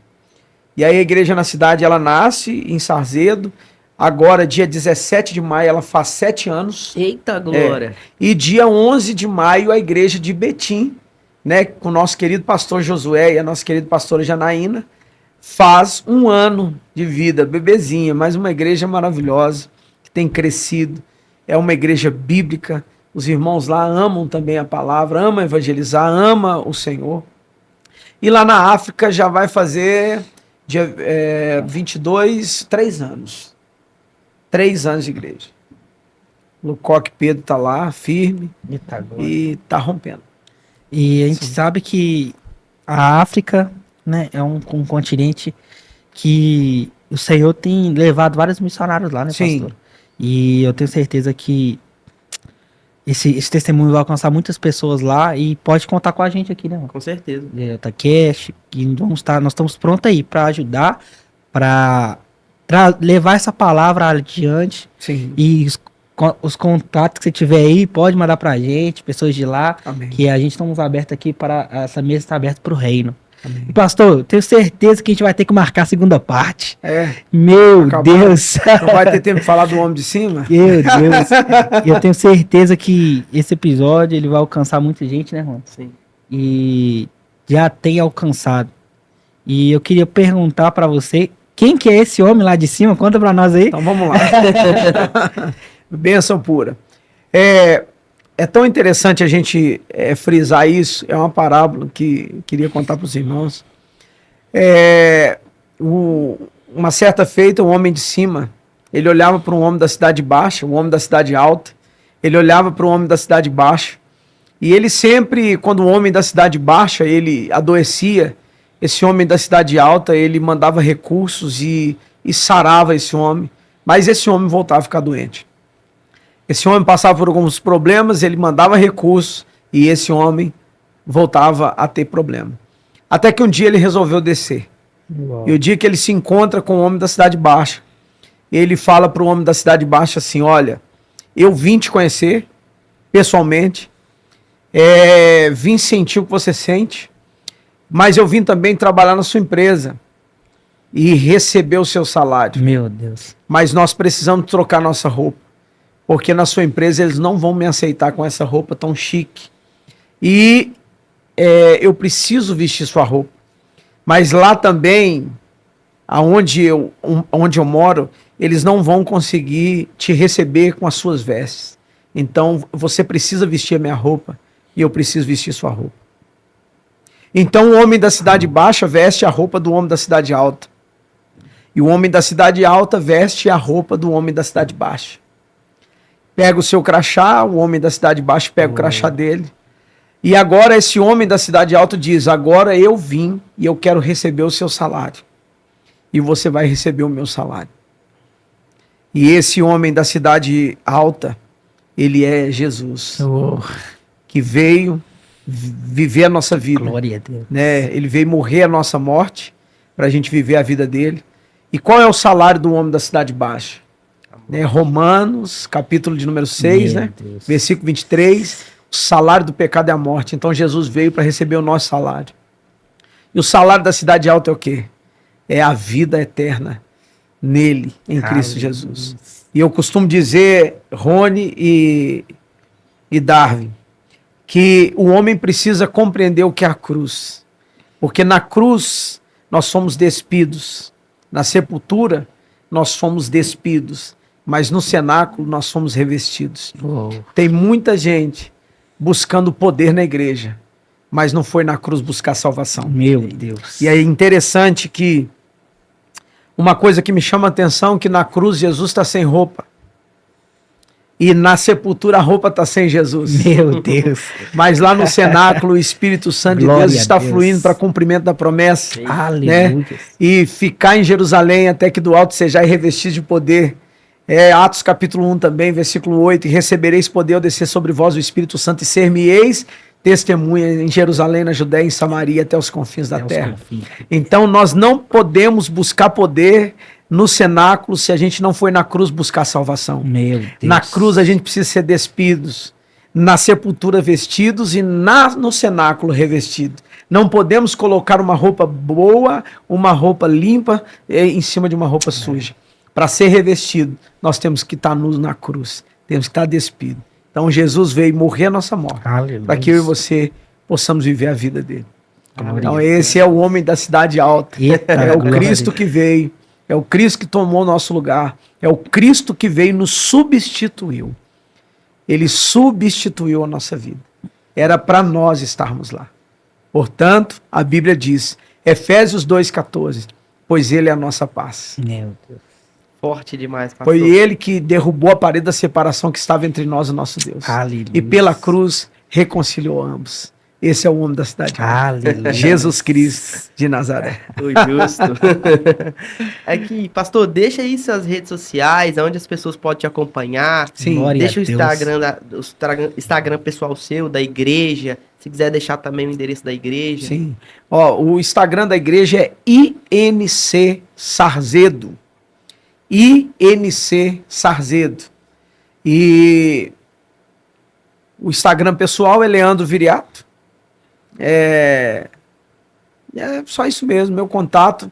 E aí a igreja na cidade, ela nasce em Sarzedo. Agora, dia 17 de maio, ela faz 7 anos. Eita glória! E dia 11 de maio, a igreja de Betim, né, com o nosso querido pastor Josué e a nossa querida pastora Janaína, faz 1 ano de vida, bebezinha, mas uma igreja maravilhosa, que tem crescido. É uma igreja bíblica. Os irmãos lá amam também a palavra, amam evangelizar, amam o Senhor. E lá na África já vai fazer, dia 22, 3 anos. 3 anos de igreja. Lucoque Pedro está lá, firme, e está rompendo. E a gente sabe que a África, né, é um continente que o Senhor tem levado vários missionários lá, né, pastor? E eu tenho certeza que esse testemunho vai alcançar muitas pessoas lá e pode contar com a gente aqui, né, mano? Com certeza. Takeshi, e nós estamos prontos aí para ajudar, para levar essa palavra adiante. Sim. E os contatos que você tiver aí, pode mandar pra gente, pessoas de lá. Amém. Que a gente estamos abertos aqui para essa mesa está aberta para o reino. Amém. E, pastor, eu tenho certeza que a gente vai ter que marcar a segunda parte. É. Meu Acabou. Deus. Não vai ter tempo de falar do homem de cima? Meu Deus. E eu tenho certeza que esse episódio ele vai alcançar muita gente, né, Ron? Sim. E já tem alcançado. E eu queria perguntar para você, quem que é esse homem lá de cima? Conta para nós aí. Então vamos lá. Bênção pura. É tão interessante a gente frisar isso. É uma parábola que queria contar para os irmãos. Uma certa feita, um homem de cima, ele olhava para um homem da cidade baixa, um homem da cidade alta. Ele olhava para o homem da cidade baixa. E ele sempre, quando o homem da cidade baixa, ele adoecia, esse homem da cidade alta, ele mandava recursos e sarava esse homem. Mas esse homem voltava a ficar doente. Esse homem passava por alguns problemas, ele mandava recursos e esse homem voltava a ter problema. Até que um dia ele resolveu descer. Uau. E o dia que ele se encontra com o homem da Cidade Baixa, ele fala para o homem da Cidade Baixa assim: olha, eu vim te conhecer pessoalmente, vim sentir o que você sente, mas eu vim também trabalhar na sua empresa e receber o seu salário. Meu Deus. Mas nós precisamos trocar nossa roupa, porque na sua empresa eles não vão me aceitar com essa roupa tão chique. E eu preciso vestir sua roupa. Mas lá também, onde eu moro, eles não vão conseguir te receber com as suas vestes. Então você precisa vestir a minha roupa e eu preciso vestir sua roupa. Então o homem da cidade baixa veste a roupa do homem da cidade alta. E o homem da cidade alta veste a roupa do homem da cidade baixa. Pega o seu crachá, o homem da cidade baixa pega o crachá dele. E agora esse homem da cidade alta diz: agora eu vim e eu quero receber o seu salário. E você vai receber o meu salário. E esse homem da cidade alta, ele é Jesus. Que veio viver a nossa vida. Glória a Deus. Né? Ele veio morrer a nossa morte para a gente viver a vida dele. E qual é o salário do homem da cidade baixa? Né? Romanos, capítulo de número 6, né? Versículo 23. O salário do pecado é a morte. Então Jesus veio para receber o nosso salário. E o salário da cidade alta é o quê? É a vida eterna nele, em Cristo Jesus. E eu costumo dizer, Rony e Darwin, que o homem precisa compreender o que é a cruz. Porque na cruz nós somos despidos. Na sepultura nós somos despidos. Mas no cenáculo nós somos revestidos. Tem muita gente buscando poder na igreja, mas não foi na cruz buscar salvação. Meu Deus. E é interessante que uma coisa que me chama a atenção é que na cruz Jesus está sem roupa. E na sepultura a roupa está sem Jesus. Meu Deus. Mas lá no cenáculo o Espírito Santo de Deus está fluindo para cumprimento da promessa. Aleluia. Né? E ficar em Jerusalém até que do alto sejais revestidos de poder. Atos capítulo 1 também, versículo 8, e recebereis poder ao descer sobre vós o Espírito Santo e ser-me-eis testemunha em Jerusalém, na Judéia, em Samaria, até os confins da terra. Então nós não podemos buscar poder no cenáculo se a gente não foi na cruz buscar salvação. Meu Deus. Na cruz a gente precisa ser despidos, na sepultura vestidos e no cenáculo revestido. Não podemos colocar uma roupa boa, uma roupa limpa em cima de uma roupa suja. Para ser revestido, nós temos que estar nus na cruz. Temos que estar despido. Então Jesus veio morrer a nossa morte. Para que eu e você possamos viver a vida dele. Então esse é o homem da cidade alta. É o Cristo que veio. É o Cristo que tomou o nosso lugar. É o Cristo que veio e nos substituiu. Ele substituiu a nossa vida. Era para nós estarmos lá. Portanto, a Bíblia diz, Efésios 2,14, pois ele é a nossa paz. Meu Deus. Forte demais, pastor. Foi ele que derrubou a parede da separação que estava entre nós e nosso Deus. Aleluia. E pela cruz reconciliou ambos. Esse é o homem da cidade. Aleluia. Jesus Cristo de Nazaré. O justo. É que, pastor, deixa aí suas redes sociais, onde as pessoas podem te acompanhar. Sim. Glória Deixa o a Instagram pessoal seu, da igreja. Se quiser deixar também o endereço da igreja. Sim. Ó, o Instagram da igreja é INC Sarzedo. INC Sarzedo. E o Instagram pessoal é Leandro Viriato. É só isso mesmo. Meu contato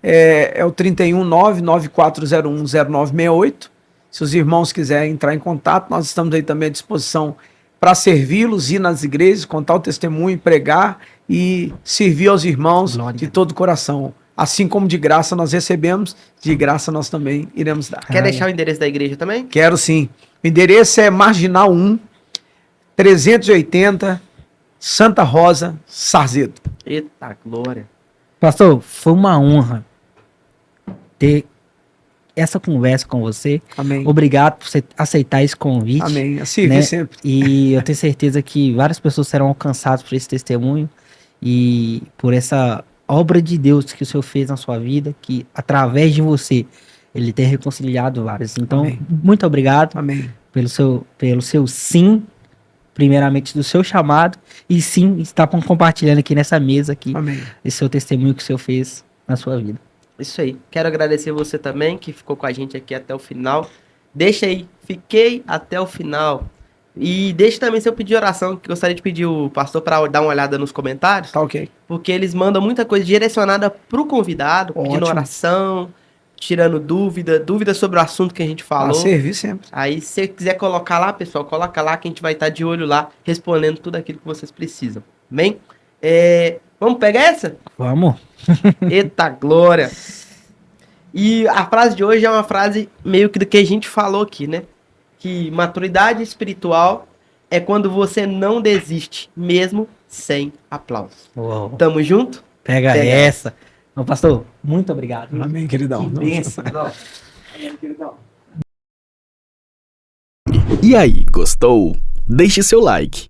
é o 319-9401-0968. Se os irmãos quiserem entrar em contato, nós estamos aí também à disposição para servi-los, ir nas igrejas, contar o testemunho, pregar e servir aos irmãos de todo o coração. Assim como de graça nós recebemos, de graça nós também iremos dar. Quer deixar o endereço da igreja também? Quero sim. O endereço é Marginal 1, 380, Santa Rosa, Sarzedo. Eita, glória. Pastor, foi uma honra ter essa conversa com você. Amém. Obrigado por você aceitar esse convite. Amém. A servir né? sempre. E eu tenho certeza que várias pessoas serão alcançadas por esse testemunho e por essa obra de Deus que o Senhor fez na sua vida, que através de você ele ter reconciliado vários. Então, Amém. muito obrigado Amém. pelo seu sim, primeiramente do seu chamado, e sim, estar compartilhando aqui nessa mesa aqui, Amém. esse seu testemunho que o Senhor fez na sua vida. Isso aí. Quero agradecer você também, que ficou com a gente aqui até o final. Deixa aí, fiquei até o final. E deixa também seu pedido de oração, que gostaria de pedir o pastor para dar uma olhada nos comentários, Tá ok. porque eles mandam muita coisa direcionada pro convidado, pedindo Ótimo. oração, tirando dúvidas sobre o assunto que a gente A falou. servir sempre. Aí, se você quiser colocar lá, pessoal, coloca lá que a gente vai estar de olho lá, respondendo tudo aquilo que vocês precisam. Amém? Vamos pegar essa? Vamos? Eita glória! E a frase de hoje é uma frase meio que do que a gente falou aqui, né? Que maturidade espiritual é quando você não desiste, mesmo sem aplausos. Uou. Tamo junto? Pega Pega essa. Ô, pastor, muito obrigado. Amém, queridão. Que bênção. E aí, gostou? Deixe seu like,